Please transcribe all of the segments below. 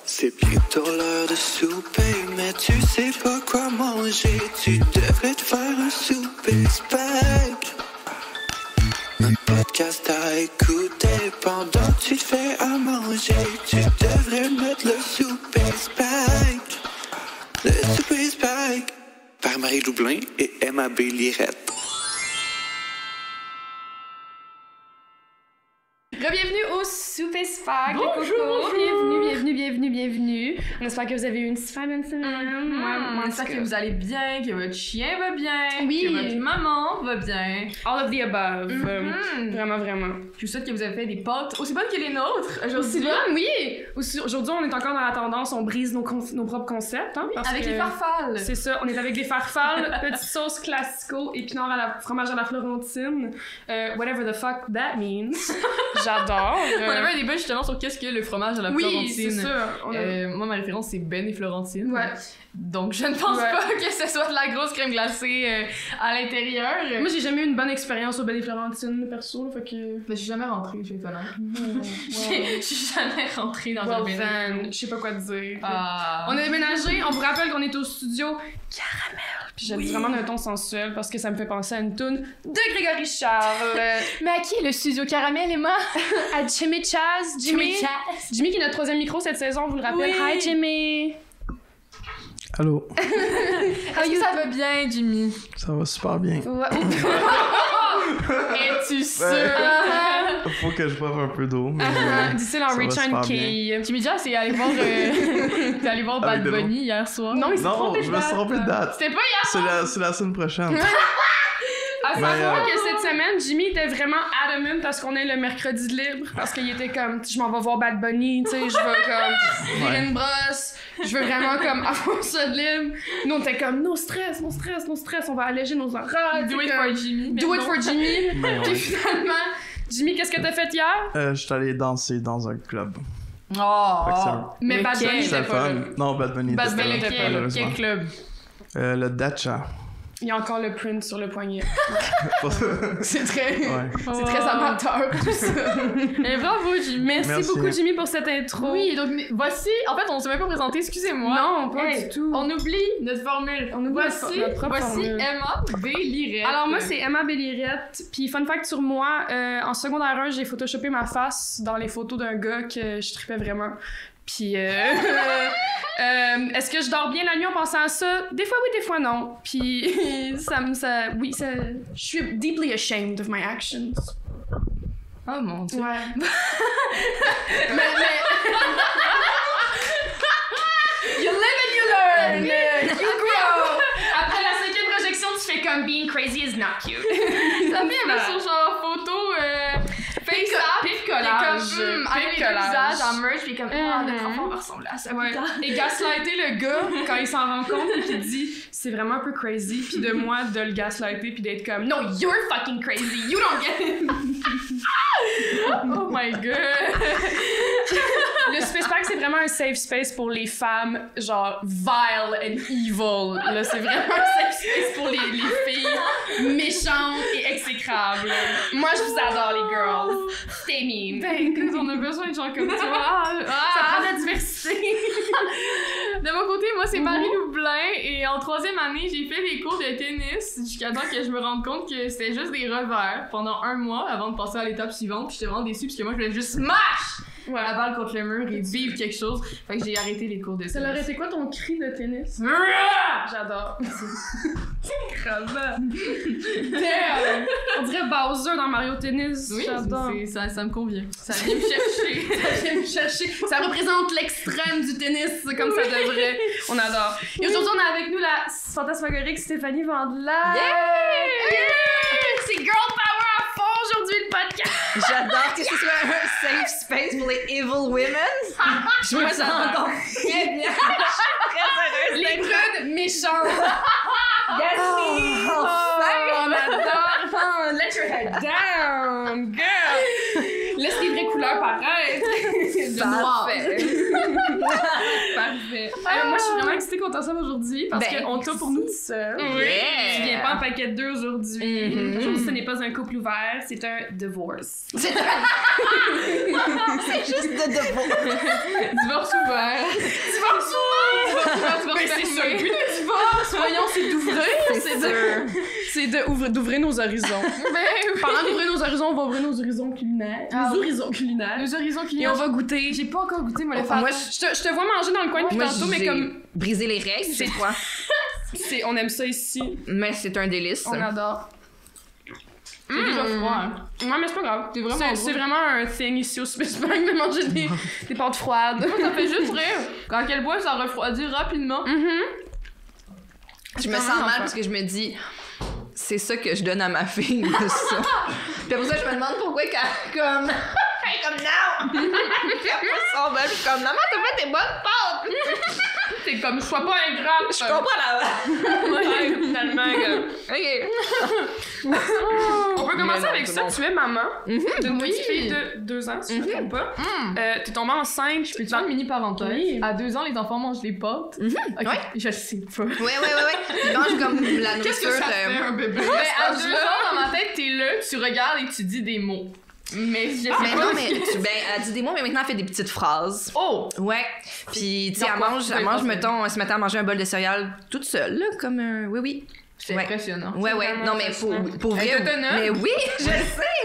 C'est bientôt l'heure de souper, mais tu sais pas quoi manger. Tu devrais te faire un souper spag. Un podcast à écouter pendant que tu te fais à manger. Tu devrais mettre le souper spag. Le souper spag. Par Marie Loublin et Emma B. Lirette. Bienvenue au Souper Spag. Bonjour. Bienvenue. On espère que vous avez eu une super bonne semaine. On espère que vous allez bien, que votre chien va bien, Oui. que votre maman va bien. All of the above. Vraiment. Je vous souhaite que vous avez fait des pâtes aussi bonnes que les nôtres Aussi aujourd'hui. bonne, oui. Aujourd'hui, on est encore dans la tendance, on brise nos propres concepts. Hein, parce Avec que les farfales. C'est ça, on est avec des farfales, petite sauce classico, épinards fromage à la Florentine. Whatever the fuck that means. J'adore. On avait un débat justement sur qu'est-ce que le fromage à la Oui, Florentine. c'est ça. Moi, ma référence, c'est Ben et Florentine. Ouais. Donc, je ne pense pas que ce soit de la grosse crème glacée à l'intérieur. Moi, j'ai jamais eu une bonne expérience au Ben et Florentine, perso, fait que... Mais je suis jamais rentrée, je vais être honnête. Je suis jamais rentrée dans un Well Ben. then, je sais pas quoi te dire. Ah. On a déménagé, on vous rappelle qu'on est au studio Caramel. Puis je le dis vraiment d'un ton sensuel parce que ça me fait penser à une toune de Grégory Charles. Mais à qui est le studio Caramel, Emma? À Jimmy Chaz. Jimmy qui est notre troisième micro cette saison, on vous le rappelle. Oui. Hi Jimmy! Allô, Est-ce que ça va bien, Jimmy? ça va super bien. Es-tu sûr? Faut que je boive un peu d'eau. Mais Dis-le en ça va Rich super and bien. Key. Jimmy Jazz est allé voir, t'es allé voir Avec Bad de l'eau. Bunny hier soir. Non, il s'est Non, trompé de je me suis date. trompé de date. C'était pas hier. C'est la semaine prochaine. À Mais, savoir que cette semaine, Jimmy était vraiment adamant parce qu'on est le mercredi de libre. Parce qu'il était comme, je m'en vais voir Bad Bunny, tu sais, je veux comme virer une brosse. Je veux vraiment comme avoir ça de libre. Nous, on était comme, no stress, on va alléger nos horaires. Do it for Jimmy. Do it for Jimmy. Ben Puis ouais. finalement, Jimmy, qu'est-ce que t'as fait hier? Je suis allé danser dans un club. Oh! Fait que ça- Mais Bad Bunny C'était était pas fun. là. Non, Bad Bunny Bad était Bunny là, était pas là. malheureusement. Quel club? Le Dacha. Il y a encore le print sur le poignet. Ouais. C'est très... Ouais. C'est très amateur, tout ça. Et bravo, Jimmy. Merci beaucoup, Jimmy, pour cette intro. Oui, donc voici, en fait, on s'est même pas présenté, excusez-moi. Non, pas Hey, du tout. On oublie notre formule. On oublie voici, notre propre voici formule. Emma B. Lirette. Alors moi, c'est Emma Bellirette. Puis fun fact sur moi, en secondaire 1, j'ai photoshopé ma face dans les photos d'un gars que je trippais vraiment. Puis est-ce que je dors bien la nuit en pensant à ça? Des fois oui, des fois non. Puis je suis deeply ashamed of my actions. Oh mon dieu. Ouais. You live and you learn! You grow! Après la 5e projection, tu fais comme being crazy is not cute. Ça met un sur genre photo face up. Pire Puis comme, avec le visage en merge, puis comme, notre enfant va ressembler à ça. Ouais. plus tard. Et gaslighter le gars quand il s'en rend compte et qu'il dit c'est vraiment un peu crazy, puis de moi de le gaslighter puis d'être comme no you're fucking crazy, you don't get it. Oh my god. Le Space Pack c'est vraiment un safe space pour les femmes genre vile and evil. Là c'est vraiment un safe space pour les filles méchantes et exécrables. Moi je vous adore les girls. Stay mean. Ben écoute, on a besoin de gens comme toi. Ça prend de la diversité. De mon côté, moi, c'est Marie Loublin et en 3e année, j'ai fait des cours de tennis jusqu'à temps que je me rende compte que c'était juste des revers pendant 1 mois avant de passer à l'étape suivante. Puis j'étais vraiment déçue parce que moi, je voulais juste smash la balle contre le mur et vivre quelque chose. Fait que j'ai arrêté les cours de tennis. Ça leur été quoi ton cri de tennis? J'adore. Damn! On dirait Bowser dans Mario Tennis. Oui, j'adore. ça me convient. Ça vient me chercher. Ça vient me chercher. Ça représente l'extrême du tennis, comme ça devrait. On adore. Et aujourd'hui, on a avec nous la fantasmagorique Stéphanie Vandela. C'est Girl Power à fond aujourd'hui, le podcast. J'adore que ce soit un safe space pour les evil women. Je me sens encore très bien. Je suis très heureuse. Les prudes méchantes. Yes, me. Enfin. On adore. Let your head down, girl. Laisse les vraies couleurs paraître. De noir. Parfait. Moi, je suis vraiment excitée qu'on t'ensemble aujourd'hui parce Ben, qu'on t'a pour nous tout seul. Oui. Tu viens pas en paquet de 2 aujourd'hui. Mm-hmm. Aujourd'hui, ce n'est pas un couple ouvert, c'est un divorce. C'est juste de Divorce ouvert. Divorce ouvert. Mais c'est ça, le but du divorce, voyons, c'est d'ouvrir. C'est d'ouvrir nos horizons. Parlant d'ouvrir nos horizons, on va ouvrir nos horizons culinaires. Nos horizons culinaires. Les horizons qui Et on va goûter. J'ai pas encore goûté, moi, le Moi, Je te vois manger dans le coin depuis Moi, tantôt, mais j'ai comme. brisé les règles, c'est quoi? On aime ça ici. Mais c'est un délice. On adore. C'est déjà froid. Hein. Ouais, mais c'est pas grave. C'est vraiment C'est vraiment un thing ici au Space Bank de manger des pâtes froides. Ça fait juste rire. Quand à quel point ça refroidit rapidement. Je me sens mal parce que je me dis, c'est ça que je donne à ma fille, ça. Puis après ça, je me demande pourquoi comme... comme non! Puis après ça, je suis comme, maman, t'as fait tes bonnes pâtes! T'es comme, sois pas ingrate. Je comprends la... Ouais, finalement. OK. On peut commencer non, avec c'est ça. bon. Tu es maman d'une Oui. petite fille de 2 ans, si je ne me trompe pas. T'es tombée enceinte. Je peux te faire une mini parenthèse. Oui. À 2 ans, les enfants mangent des pâtes. Ok, Ouais. je sais pas. Ouais. Ils mangent comme la nourriture... Qu'est-ce que ça fait, un bébé? Mais à 2 ans, dans ma tête, t'es là, tu regardes et tu dis des mots. Mais je sais Mais pas. non, mais elle dit des mots, mais maintenant elle fait des petites phrases. Oh! Ouais. Puis, tu sais, Genre elle mange, quoi? mettons, elle se mettait à manger un bol de céréales toute seule, là, comme un... Oui. C'est Ouais. impressionnant. Ouais. vraiment Non, mais fascinant. pour vrai... Elle est autonome. Mais oui, je sais!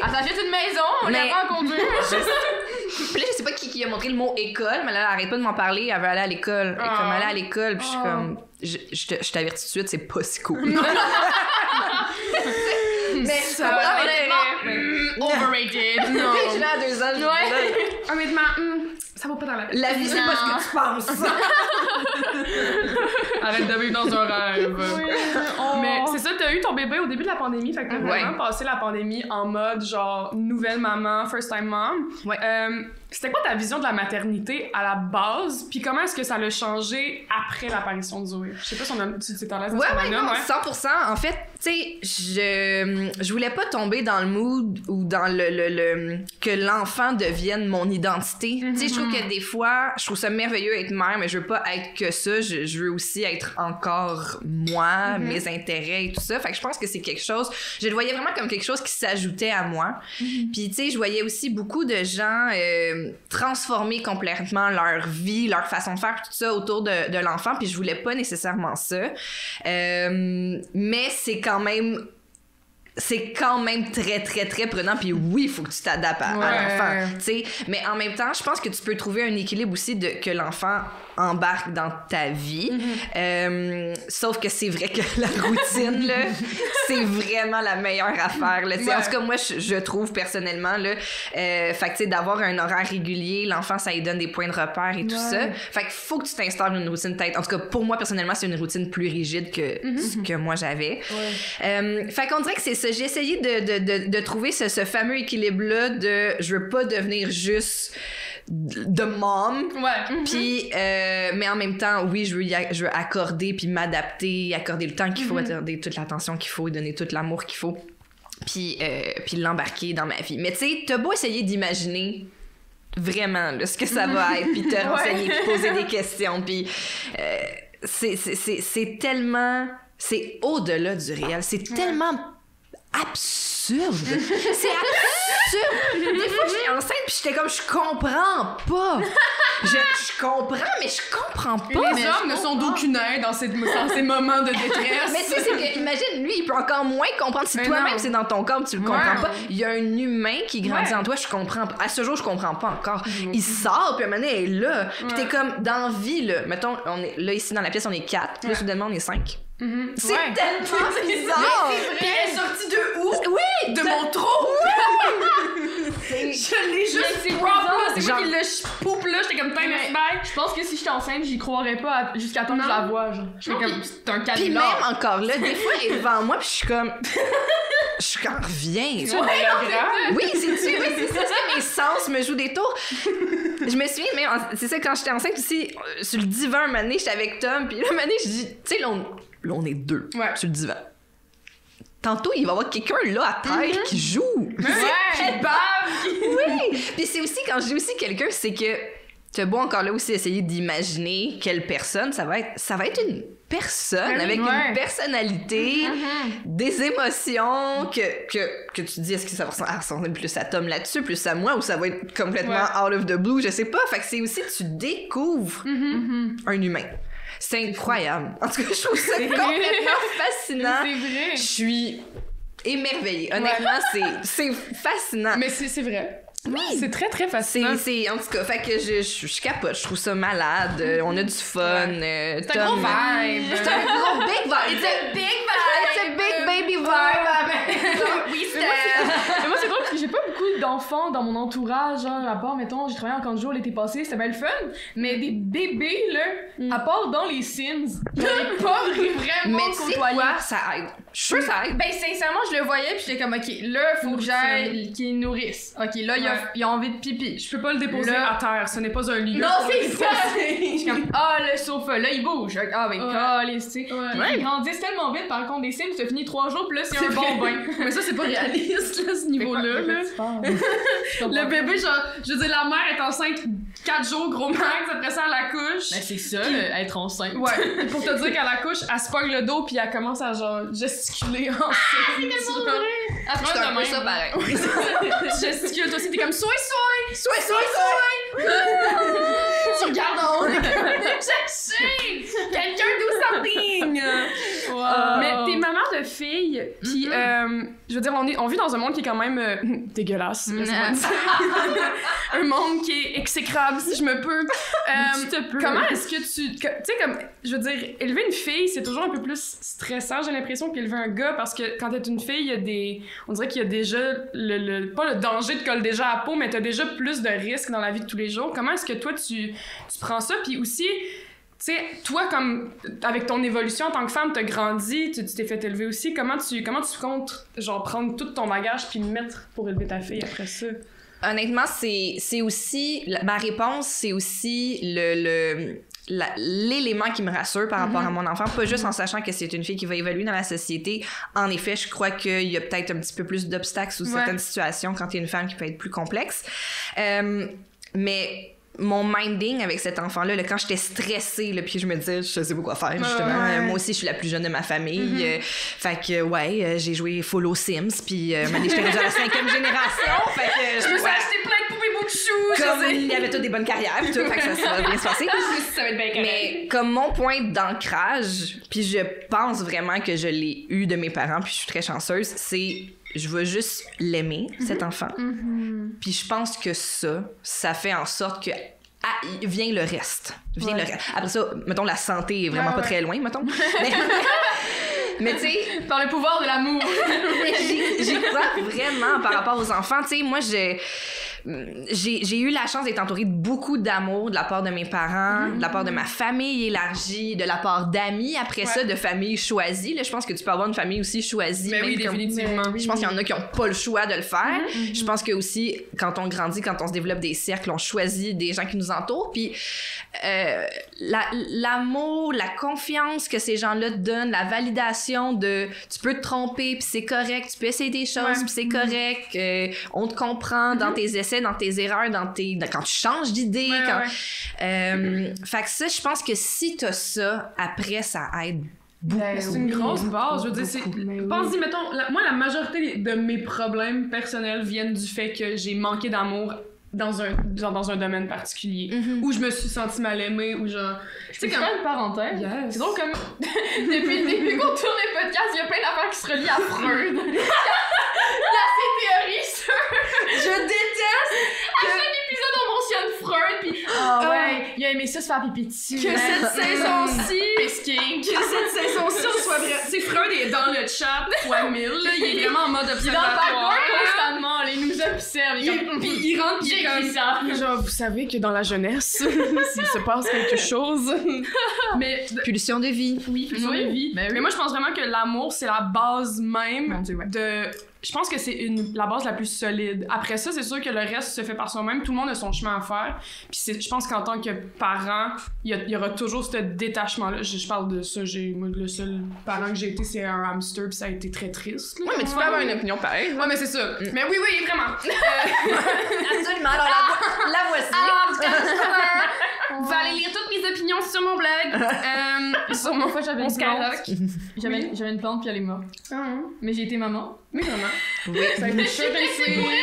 Elle s'achète une maison, on Mais- la prend à conduire. Puis là, je sais pas qui a montré le mot école, mais là, elle arrête pas de m'en parler, elle veut aller à l'école. Elle est comme aller à l'école, puis je suis comme... Je t'avertis tout de suite, c'est pas si cool. Mais Ça va, overrated. Non. Je l'ai à 2 ans, je dis, Ouais. Honnêtement, ça vaut pas dans la vie. la vie, c'est pas ce que tu penses. Arrête de vivre dans un rêve. Oh. Mais c'est ça, t'as eu ton bébé au début de la pandémie, fait que t'as Ouais. vraiment passé la pandémie en mode genre nouvelle maman, first time mom. Ouais. C'était quoi ta vision de la maternité à la base, puis comment est-ce que ça l'a changé après l'apparition de Zoé? Je sais pas si tu t'es à l'aise Ouais, ce non, ouais. 100%. En fait, tu sais, je voulais pas tomber dans le mood ou dans le que l'enfant devienne mon identité. Tu sais, je trouve que des fois, je trouve ça merveilleux être mère, mais je veux pas être que ça. Je veux aussi être encore moi, mes intérêts et tout ça. Fait que je pense que c'est quelque chose, je le voyais vraiment comme quelque chose qui s'ajoutait à moi. Puis, tu sais, je voyais aussi beaucoup de gens transformer complètement leur vie, leur façon de faire, tout ça autour de l'enfant. Puis je voulais pas nécessairement ça. Mais c'est quand même très, très, très prenant. Puis oui, il faut que tu t'adaptes à l'enfant, tu sais. Mais en même temps, je pense que tu peux trouver un équilibre aussi que l'enfant embarque dans ta vie. Sauf que c'est vrai que la routine, là, c'est vraiment la meilleure affaire, là. En tout cas, moi, je trouve personnellement, là. Fait que, tu sais, d'avoir un horaire régulier, l'enfant, ça lui donne des points de repère et tout ça. Fait qu'il faut que tu t'installes une routine peut-être. En tout cas, pour moi, personnellement, c'est une routine plus rigide que ce que moi j'avais. Fait qu'on dirait que c'est ça. J'ai essayé de trouver ce fameux équilibre-là de je veux pas devenir juste de mom. Puis, mais en même temps, oui, je veux accorder puis m'adapter, accorder le temps qu'il faut, accorder toute l'attention qu'il faut, donner tout l'amour qu'il faut. Puis l'embarquer dans ma vie. Mais tu sais, t'as beau essayer d'imaginer vraiment là, ce que ça va être, puis te renseigner, puis poser des questions, puis c'est tellement... C'est au-delà du réel. C'est tellement absurde. C'est absurde. Des fois, j'étais enceinte puis j'étais comme, je comprends pas. Je comprends, mais je comprends pas. Les hommes ne sont d'aucune aide dans ces moments de détresse. Mais tu sais, c'est que, imagine, lui, il peut encore moins comprendre si Mais toi-même non. c'est dans ton corps, tu le comprends pas. Il y a un humain qui grandit en toi, je comprends pas. À ce jour, je comprends pas encore. Il sort, puis à un moment donné, il est là. Puis t'es comme, dans la vie, là, mettons, on est là, ici, dans la pièce, on est 4, puis là, soudainement, on est 5. C'est tellement bizarre! Puis elle est sortie de où? Oui! De mon trou! Je l'ai juste c'est prop, là. C'est Genre- moi qui le poupe, là. J'étais comme, Mais- bye. Je pense que si j'étais enceinte, j'y croirais pas jusqu'à temps que je la vois, genre. Je serais comme, c'est un Puis canular. même encore là, des fois, elle est devant moi, puis je suis comme... Je suis comme, reviens! Oui, c'est ça, mes sens me jouent des tours. Je me souviens, même, c'est ça, quand j'étais enceinte aussi, sur le divan, un moment donné, j'étais avec Tom, puis là, un moment donné, je dis, tu sais, là, on est 2 sur le divan. Tantôt, il va y avoir quelqu'un là à terre qui joue. Qui bave! Oui! Puis c'est aussi, quand je dis aussi quelqu'un, c'est que t'as beau encore là aussi essayer d'imaginer quelle personne ça va être une personne avec une personnalité, des émotions que tu te dis est-ce que ça va ressembler plus à Tom là-dessus, plus à moi, ou ça va être complètement out of the blue, je sais pas. Fait que c'est aussi tu découvres un humain. C'est incroyable. En tout cas, je trouve ça complètement fascinant. C'est vrai. Je suis émerveillée. Honnêtement, c'est fascinant. Mais c'est vrai. Oui. C'est très, très fascinant. C'est en tout cas, fait que je capote, je trouve ça malade, on a du fun. C'est un gros vibe. C'est un gros big vibe. It's a big vibe. It's a big baby vibe. Oui, Mais moi, c'est drôle parce que j'ai pas beaucoup d'enfants dans mon entourage, genre, à part, mettons, j'ai travaillé en camp de jour l'été passé, c'était bien le fun, mais des bébés, là, à part dans les Sims, j'en ai pas vraiment Mais tu sais côtoyé. quoi, ça aide. Je suis sûre que ça aide. Ben, sincèrement, je le voyais, puis j'étais comme, OK, là, faut que j'aille qu'ils nourrissent. OK, là, il a envie de pipi. Je peux pas le déposer Là- à terre, ce n'est pas un lieu. Non, c'est ça! Je suis comme, le sofa, là, il bouge. Ah, ben, calisse, tu sais. Ouais. Ils grandissent tellement vite, par contre, des Sims, ça finit 3 jours, puis là, c'est un bon bain. Mais ça, c'est pas réaliste, là, ce niveau-là. Là. Le bébé, genre, je veux dire, la mère est enceinte 4 jours, gros max, après ça, elle accouche. Ben, c'est ça, être enceinte. Ouais, pour te dire qu'elle accouche, elle se pogne le dos puis elle commence à genre gesticuler ensemble. C'est C'est un peu ça pareil. Tu gesticules, toi aussi, t'es comme soin. Tu regardes en haut, chercher! Quelqu'un do something! Mais t'es maman de fille, puis je veux dire, on vit dans un monde qui est quand même dégueulasse. laisse-moi dire. Un monde qui est exécrable, si je me peux. Comment est-ce que tu sais, comme, je veux dire, élever une fille, c'est toujours un peu plus stressant, j'ai l'impression, qu'élever un gars, parce que quand t'es une fille, on dirait qu'il y a déjà pas le danger de coller déjà à la peau, mais t'as déjà plus de risques dans la vie de tous les jours. Comment est-ce que toi, tu prends ça? Puis aussi, tu sais, toi, comme, avec ton évolution en tant que femme, t'as grandi, tu t'es fait élever aussi, comment tu comptes, genre, prendre tout ton bagage puis le mettre pour élever ta fille après ça? Honnêtement, c'est aussi... Ma réponse, c'est aussi l'élément qui me rassure par rapport à mon enfant, pas juste en sachant que c'est une fille qui va évoluer dans la société. En effet, je crois qu'il y a peut-être un petit peu plus d'obstacles sous certaines situations quand il y a une femme qui peut être plus complexe. Mais mon minding avec cet enfant-là, quand j'étais stressée, là, puis je me disais, je sais pas quoi faire, justement. Moi aussi, je suis la plus jeune de ma famille. Fait que, j'ai joué full aux Sims, puis maintenant, j'étais rendue à la 5e génération. Fait que, Je me suis acheté plein de poupées bouchou, comme il y avait toutes des bonnes carrières, puis tout, fait que ça va bien se passer. Ça va être bien correct. Mais comme mon point d'ancrage, puis je pense vraiment que je l'ai eu de mes parents, puis je suis très chanceuse, c'est je veux juste l'aimer, cet enfant. Puis je pense que ça fait en sorte que vient le reste. Après ça, mettons, la santé est vraiment pas très loin, mettons. Mais tu sais, Par le pouvoir de l'amour. j'y crois vraiment par rapport aux enfants. Tu sais, moi, j'ai eu la chance d'être entourée de beaucoup d'amour de la part de mes parents, de la part de ma famille élargie, de la part d'amis, après ça, de famille choisie. Là, je pense que tu peux avoir une famille aussi choisie. Mais oui, définitivement. Je pense qu'il y en a qui n'ont pas le choix de le faire. Je pense que aussi, quand on grandit, quand on se développe des cercles, on choisit des gens qui nous entourent. Puis l'amour, la confiance que ces gens-là te donnent, la validation de tu peux te tromper, puis c'est correct, tu peux essayer des choses, puis c'est correct, on te comprend dans tes essais, dans tes erreurs, quand tu changes d'idée. Fait que ça, je pense que si t'as ça, après, ça aide. C'est une grosse base. Je veux dire, pense-y, mettons, moi, la majorité de mes problèmes personnels viennent du fait que j'ai manqué d'amour dans un domaine particulier, où je me suis sentie mal aimée, ou genre... Tu sais, comme une parenthèse. Yes. C'est drôle comme depuis qu'on tourne les podcasts, il y a plein d'affaires qui se relient à Freud. Il y a ses théories sur... Je déteste À chaque épisode, on mentionne Freud, pis il a aimé ça se faire pipi dessus. Que cette saison-ci... Pisking. Que cette saison-ci, on soit vrai... Tu sais, Freud est dans le chat fois 1000, là, il est vraiment en mode Il est dans le observatoire. background constamment, là, il nous observe. Il est comme... Puis il rentre, puis il est J'ai écrit ça. comme... Genre, vous savez que dans la jeunesse, s'il se passe quelque chose... Mais... pulsion de vie. Oui, pulsion de vie. Mais moi, je pense vraiment que l'amour, c'est la base même de... Je pense que c'est la base la plus solide. Après ça, c'est sûr que le reste se fait par soi-même. Tout le monde a son chemin à faire. Puis je pense qu'en tant que parent, il y aura toujours ce détachement-là. Je parle de ça. Moi, le seul parent que j'ai été, c'est un hamster, puis ça a été très triste. Ouais, mais tu peux avoir une opinion pareille. Ouais, mais c'est ça. Mais oui, vraiment. Absolument. Alors, la voici. Ah, en tout cas, sur mon blog. Sur mon Une fois, j'avais mon une plante. Skyrock. J'avais une plante, puis elle est morte. Mais j'ai été maman. Oui, vraiment. Oui. Ça a été chaud,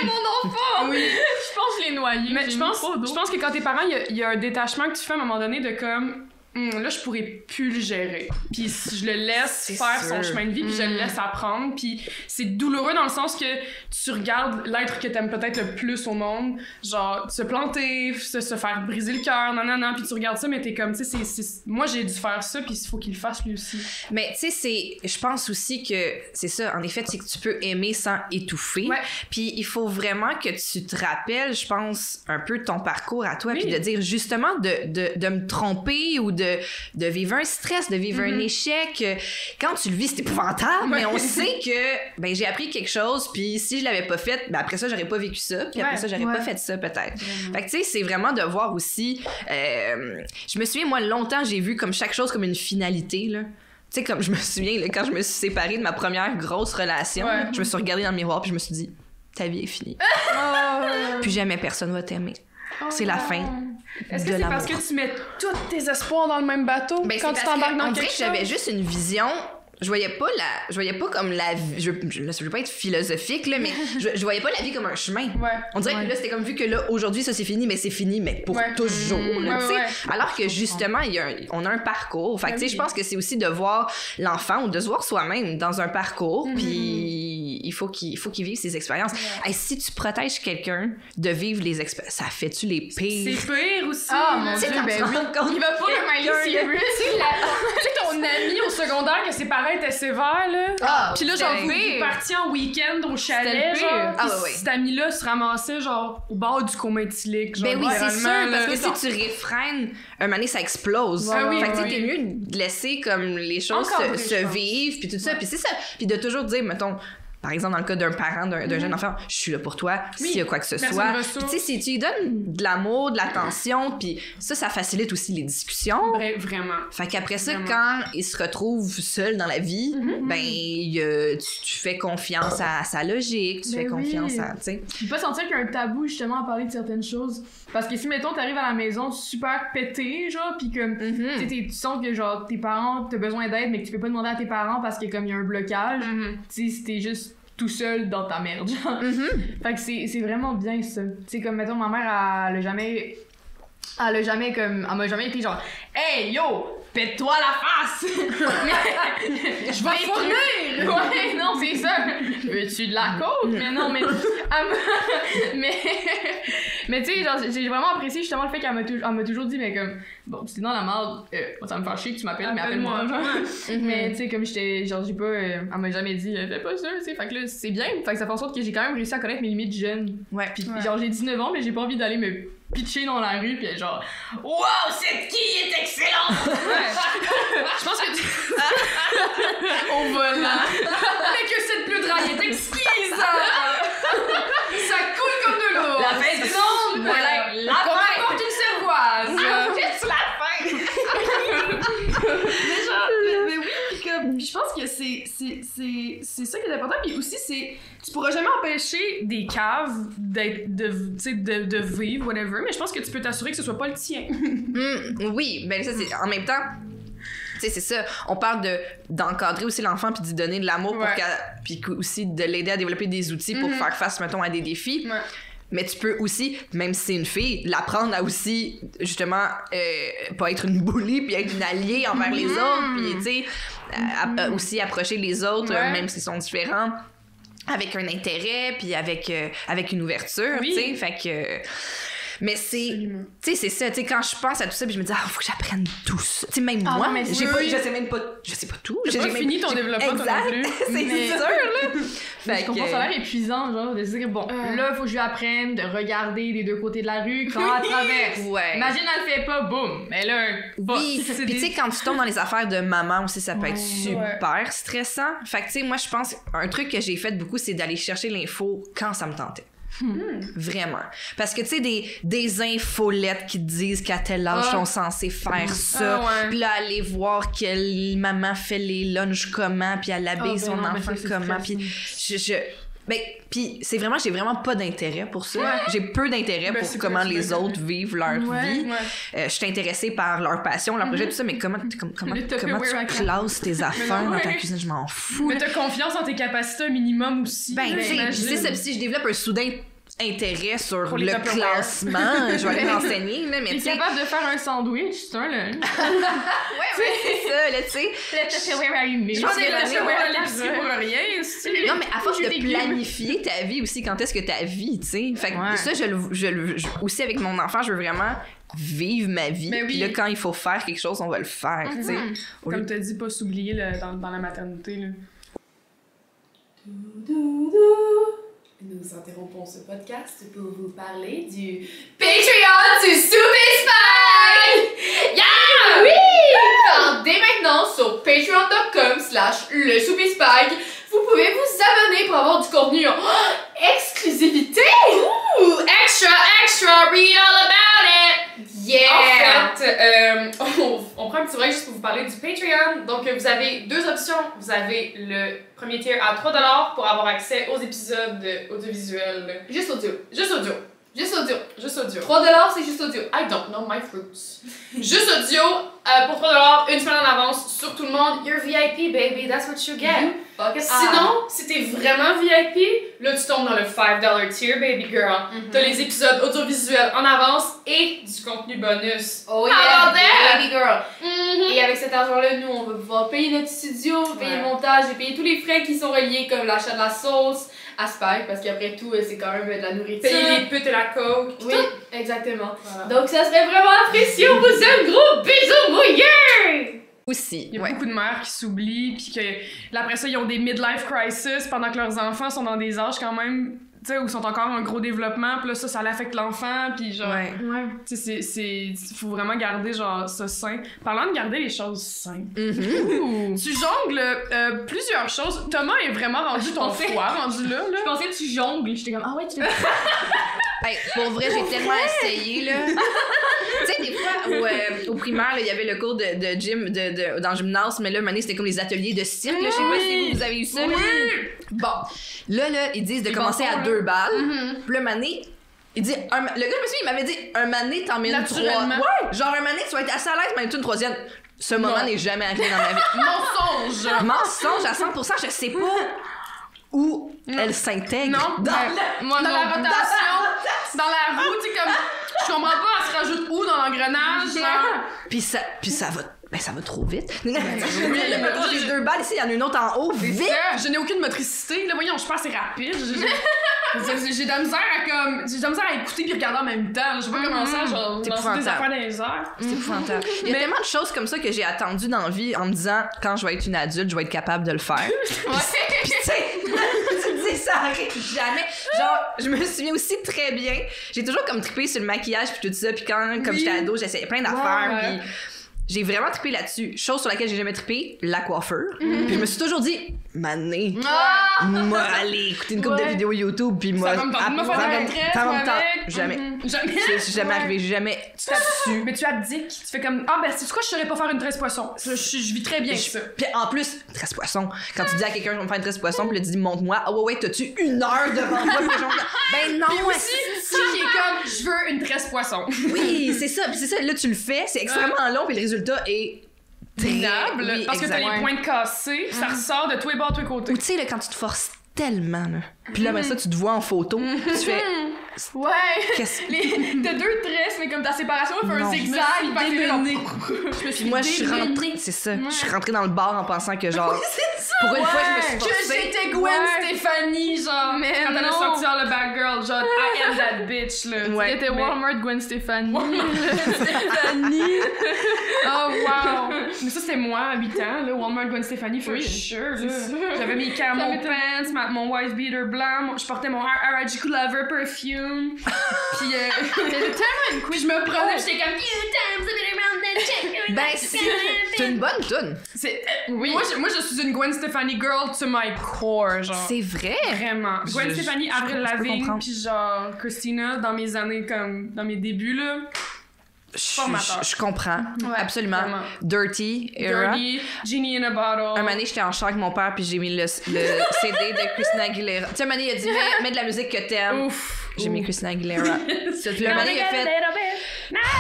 mon enfant! Oui. Je pense que je l'ai noyé. Mais j'ai je mis pense trop d'eau. que quand t'es parent, il y a un détachement que tu fais à un moment donné de comme... là, je pourrais plus le gérer. Puis je le laisse C'est faire sûr. son chemin de vie, puis je le laisse apprendre. Puis c'est douloureux dans le sens que tu regardes l'être que t'aimes peut-être le plus au monde, genre se planter, se faire briser le cœur, non, puis tu regardes ça, mais t'es comme, tu sais, moi j'ai dû faire ça, puis il faut qu'il le fasse lui aussi. Mais tu sais, je pense aussi que c'est ça, en effet, c'est que tu peux aimer sans étouffer. Ouais. Puis il faut vraiment que tu te rappelles, je pense, un peu ton parcours à toi, Oui. puis de dire justement de me tromper ou de vivre un stress, de vivre un échec. Quand tu le vis, c'est épouvantable, mais on sait que ben, j'ai appris quelque chose, puis si je l'avais pas fait, ben, après ça, j'aurais pas vécu ça, puis après Ouais, ça, j'aurais pas fait ça, peut-être. Fait que tu sais, c'est vraiment de voir aussi... je me souviens, moi, longtemps, j'ai vu comme chaque chose comme une finalité, là. Tu sais, comme je me souviens, là, quand je me suis séparée de ma première grosse relation, Ouais. là, je me suis regardée dans le miroir, puis je me suis dit, ta vie est finie. Plus jamais personne va t'aimer. C'est la fin. Est-ce que de c'est l'amour. parce que tu mets tous tes espoirs dans le même bateau Ben, quand c'est tu parce t'embarques que dans on dirait quelque que j'avais chose? juste une vision. Je voyais pas comme la vie. Je veux pas être philosophique, là, mais je voyais pas la vie comme un chemin. Ouais. On dirait que là, c'était comme vu que là, aujourd'hui, ça c'est fini, mais c'est fini, mais pour Ouais. toujours. là, Ouais, tu sais. ouais. Alors que justement, on a un parcours. Fait que, tu sais, je pense que c'est aussi de voir l'enfant ou de se voir soi-même dans un parcours, puis il faut qu'il vive ses expériences. Hey, si tu protèges quelqu'un de vivre les expériences, ça fait-tu les pires? C'est pire aussi. Ah, mon Tu sais, Dieu, quand ben tu te oui. rends compte Il va pas le Miley Cyrus. Tu sais, ton ami au secondaire que ses parents étaient sévères, là. Ah, Puis là, genre, c'était vous pire. partiez en week-end au C'était chalet, le pire. genre. Ah, Puis ouais, ouais. cet ami-là se ramassait, genre, au bord du coma éthylique, genre. Ben oui, c'est sûr, littéralement, parce là. que si tu réfrènes, un moment donné, ça explose. Ouais, oui, fait que tu sais, ouais. t'es mieux de laisser comme les choses Encadrer, se je pense. vivre, puis tout ça. Puis c'est ça. Puis de toujours dire, mettons, par exemple, dans le cas d'un parent, d'un jeune enfant, je suis là pour toi, Oui. s'il y a quoi que ce Personne soit. ressource. Puis tu sais, si tu lui donnes de l'amour, de l'attention, puis ça facilite aussi les discussions. Vraiment. Fait qu'après ça, Vraiment. quand il se retrouve seul dans la vie, ben, tu fais confiance à sa logique, tu Ben fais confiance oui. à, tu sais. Je peux pas sentir qu'il y a un tabou justement à parler de certaines choses. Parce que si, mettons, t'arrives à la maison super pété, genre, pis comme, tu sais, tu sens que, genre, tes parents, t'as besoin d'aide, mais que tu peux pas demander à tes parents parce que, comme, il y a un blocage, tu sais, si t'es juste tout seul dans ta merde, genre. Fait que c'est vraiment bien, ça. Tu sais, comme, mettons, ma mère, elle a jamais, comme, elle m'a jamais été genre, hey, yo! Pète-toi la face! Mais, je vais fournir! Ouais, non, c'est ça! Veux-tu de la coke? Mais non, mais. Mais tu sais, genre, j'ai vraiment apprécié justement le fait qu'elle m'a toujours dit, mais comme, bon, si t'es dans la merde, ça me fait chier que tu m'appelles, mais appelle-moi, genre. Mais tu sais, comme j'étais, genre, j'ai pas. Elle m'a jamais dit, fais pas ça, tu sais. Fait que là, c'est bien. Fait que ça fait en sorte que j'ai quand même réussi à connaître mes limites jeunes. Ouais. Puis genre, j'ai 19 ans, mais j'ai pas envie d'aller me pitcher dans la rue, pis être genre, wow, cette quille est excellente! Je pense que Au volant! Mais que cette pleudraille est exquise! Ça coule comme de l'eau! La fin du monde! Voilà, La qu'on fin! apporte une cervoise! Juste la fin! Mais oui, pis comme, pis je pense que c'est ça qui est important. Puis aussi, tu pourras jamais empêcher des caves de vivre, whatever, mais je pense que tu peux t'assurer que ce soit pas le tien. Oui, ben ça, c'est en même temps. Tu sais, c'est ça. On parle d'encadrer aussi l'enfant puis d'y donner de l'amour Ouais. puis aussi de l'aider à développer des outils pour faire face, mettons, à des défis. Ouais. Mais tu peux aussi, même si c'est une fille, l'apprendre à aussi, justement, pas être une bully puis être une alliée envers les autres. Puis, tu sais, aussi approcher les autres, Ouais. même s'ils sont différents, avec un intérêt puis avec une ouverture, Oui. tu sais. Fait que... Mais c'est... Absolument. Tu sais, c'est ça. Tu sais, quand je pense à tout ça, puis je me dis, faut que j'apprenne tout ça. Tu sais, même Ah moi, non, mais je sais même pas... Je sais pas tout. J'ai pas fini ton développement, toi non plus. C'est Mais- sûr, là. Mais Fait je comprends, que- ça a l'air épuisant, genre, de se dire, bon, là, faut que je lui apprenne de regarder des deux côtés de la rue quand elle traverse. Ouais. Imagine, elle le fait pas, boum! Mais là, Oui, c'est puis tu sais, quand tu tombes dans les affaires de maman aussi, ça peut être Ouais. super stressant. Fait que, tu sais, moi, je pense, un truc que j'ai fait beaucoup, c'est d'aller chercher l'info quand ça me tentait. Vraiment. Parce que, tu sais, des infolettes qui te disent qu'à tel âge, ils sont censés faire ça. Ah ouais. Puis là, aller voir quelle maman fait les lunchs comment, puis elle habille Ah, ben son non, mais enfant ça, c'est comment. stressant. Puis Ben, puis j'ai vraiment pas d'intérêt pour ça. Ouais. J'ai peu d'intérêt Ben, pour c'est comment pas- les autres vivent leur vie. Ouais. Je suis intéressée par leur passion, leur projet, tout ça, mais comment Le tu Tupperware classes tes affaires non, dans ta ouais. cuisine? Je m'en fous. Mais là. t'as confiance en tes capacités un minimum aussi. Ben, tu sais, imagine. c'est ça. Puis si je développe un soudain intérêt sur Pour les le Tupperware. classement, je vais aller m'enseigner, là, mais T'es tu sais... capable de faire un sandwich, c'est un lunch. Ouais, c'est ça, là, tu sais. Le Tupperware allumé. Je pense que C'est l'année, la ouais, à l'épicerie pour rien, c'est- Non, mais à force J'ai de des légumes. planifier ta vie aussi, quand est-ce que ta vie, tu sais. Fait que Ouais. ça, aussi avec mon enfant, je veux vraiment vivre ma vie. Mais oui. Puis là, quand il faut faire quelque chose, on va le faire, tu sais. Au lieu Comme t'as dit, pas s'oublier dans la maternité. Là. Nous interrompons ce podcast pour vous parler du Patreon du Souper Spike! Yeah! Oui! Car dès maintenant, sur patreon.com/le Souper Spike, vous pouvez vous abonner pour avoir du contenu en exclusivité! Ouh! Extra! Read all about it! Yeah! En fait, on prend un petit break juste pour vous parler du Patreon. Donc, vous avez deux options. Vous avez le premier tier à 3$ pour avoir accès aux épisodes audiovisuels. Juste audio. Juste audio. Juste audio. Juste audio. 3$, c'est juste audio. I don't know my fruits. Juste audio pour 3$, une semaine en avance sur tout le monde. You're VIP, baby. That's what you get. Fuck it. Sinon, si t'es vraiment VIP, là tu tombes dans le $5 tier, baby girl. T'as les épisodes audiovisuels en avance et du contenu bonus. Oh How yeah, about that? baby girl. Et avec cet argent-là, nous, on va pouvoir payer notre studio, payer le montage et payer tous les frais qui sont reliés, comme l'achat de la sauce à Spike, parce qu'après tout, c'est quand même de la nourriture. Payer les putes et la coke. Oui, exactement. Voilà. Donc, ça serait vraiment apprécié. On vous aime, gros bisous mouillés! Aussi, Il y a ouais. beaucoup de mères qui s'oublient, puis que là, après ça, ils ont des midlife crisis pendant que leurs enfants sont dans des âges quand même, tu sais, où ils sont encore en gros développement, puis là, ça l'affecte l'enfant, puis genre, Ouais. tu sais, faut vraiment garder, genre, ça sain. Parlant de garder les choses saines, tu jongles plusieurs choses. Thomas est vraiment rendu ton pensais- foie, rendu là. Je pensais que tu jongles. J'étais comme, ah ouais, tu fais Hey, pour vrai, j'ai tellement essayé, là. Tu sais, des fois, au primaire, là, il y avait le cours de gym dans le gymnase, mais là, maintenant, c'était comme les ateliers de cirque, là. Je sais pas si vous avez eu ça. là. Bon, là, ils disent de commencer à 2 balles. Puis là, mané, il dit, le gars, monsieur, il m'avait dit, un mané, t'en mets une 3. Naturellement. Ouais, genre un mané, tu vas être assez à l'aise, mais une troisième. Ce moment Non. n'est jamais arrivé dans ma vie. Mensonge! Mensonge à 100%, je sais pas où elle s'intègre. Non, Dans moi, dans la rotation, dans la roue, tu sais, comme, je comprends pas, elle se rajoute où dans l'engrenage, genre? Puis ça va trop vite. Mettons, j'ai 2 balles ici, il y en a une autre en haut, vite. Je n'ai aucune motricité, là, voyons, je suis pas assez rapide. J'ai de la misère à écouter puis regarder en même temps. Je sais pas comment ça, genre, C'est lancer des épouvantable. affaires dans les airs. C'est épouvantable. Il y a tellement de choses comme ça que j'ai attendu dans la vie en me disant, quand je vais être une adulte, je vais être capable de le faire. Puis tu sais, tu te dis, ça arrive jamais. Genre, je me souviens aussi très bien, j'ai toujours comme trippé sur le maquillage puis tout ça, puis quand, comme j'étais ado, j'essayais plein d'affaires, Ouais. puis j'ai vraiment trippé là-dessus. Chose sur laquelle j'ai jamais trippé, la coiffure. Puis je me suis toujours dit, mané, moi, aller écouter une couple de vidéos YouTube, puis moi, Ça va me tenter de me faire des retraites ça va me avec. tenter. Jamais. Jamais. C'est jamais arrivé, j'ai jamais su. Mais tu abdiques, tu fais comme, ah ben c'est quoi, je saurais pas faire une tresse poisson. Je vis très bien avec ça. Puis en plus, tresse poisson. Quand tu dis à quelqu'un, je vais me faire une tresse poisson, puis là, tu dis, montre-moi. Ah ouais, t'as-tu 1 heure devant toi? Puis genre, ben non, Puis aussi, qui est comme, je veux une tresse poisson. oui, c'est ça. Puis c'est ça, là, tu le fais, c'est extrêmement long, puis le résultat est Minable, oui, parce que t'as exact. les points cassés, puis ça ressort de tous les bords, de tous les côtés. Ou tu sais, là, quand tu te forces tellement, là, puis là, ben ça, tu te vois en photo, puis tu fais, Ouais! qu'est-ce que... T'as 2 tresses, mais comme ta séparation, elle fait un Non. zigzag. Je me suis démenée. Puis moi, je suis rentrée, c'est ça, je suis rentrée dans le bar en pensant que genre, pour une fois, je me suis Que forcée. j'étais Gwen Ouais. Stefani, genre, Mais quand elle a non. sorti dans le Bad Girl, genre, I am that bitch, là. Ouais. T'étais mais- Walmart Gwen Stefani. Stefani! Oh, wow! Mais ça, c'était moi, à 8 ans, là, Walmart Gwen Stefani, for Oui, sure, c'est là. sûr. J'avais mes Ça camo m'étonne. pants, mon wife beater blanc, je portais mon R.I.G. Clover perfume, pis T'étais tellement une puis je me prenais, pis j'étais comme, you times have been around the chick. Ben, c'est une bonne toune. C'est, oui. Moi, je suis une Gwen Stefani girl to my core, genre. C'est vrai. Vraiment. Gwen Je- Stefani, je Avril peux Lavigne, comprendre. puis genre Christina dans mes années comme dans mes débuts là. Formateur. Je comprends, Ouais, absolument. vraiment. Dirty era. Dirty, Genie in a Bottle. Un moment donné, j'étais en char avec mon père, puis j'ai mis le CD de Christina Aguilera. Tu sais, un moment donné, il a dit mets de la musique que t'aimes. Ouf. J'ai mis Christina Aguilera. Puis le moment donné, il a fait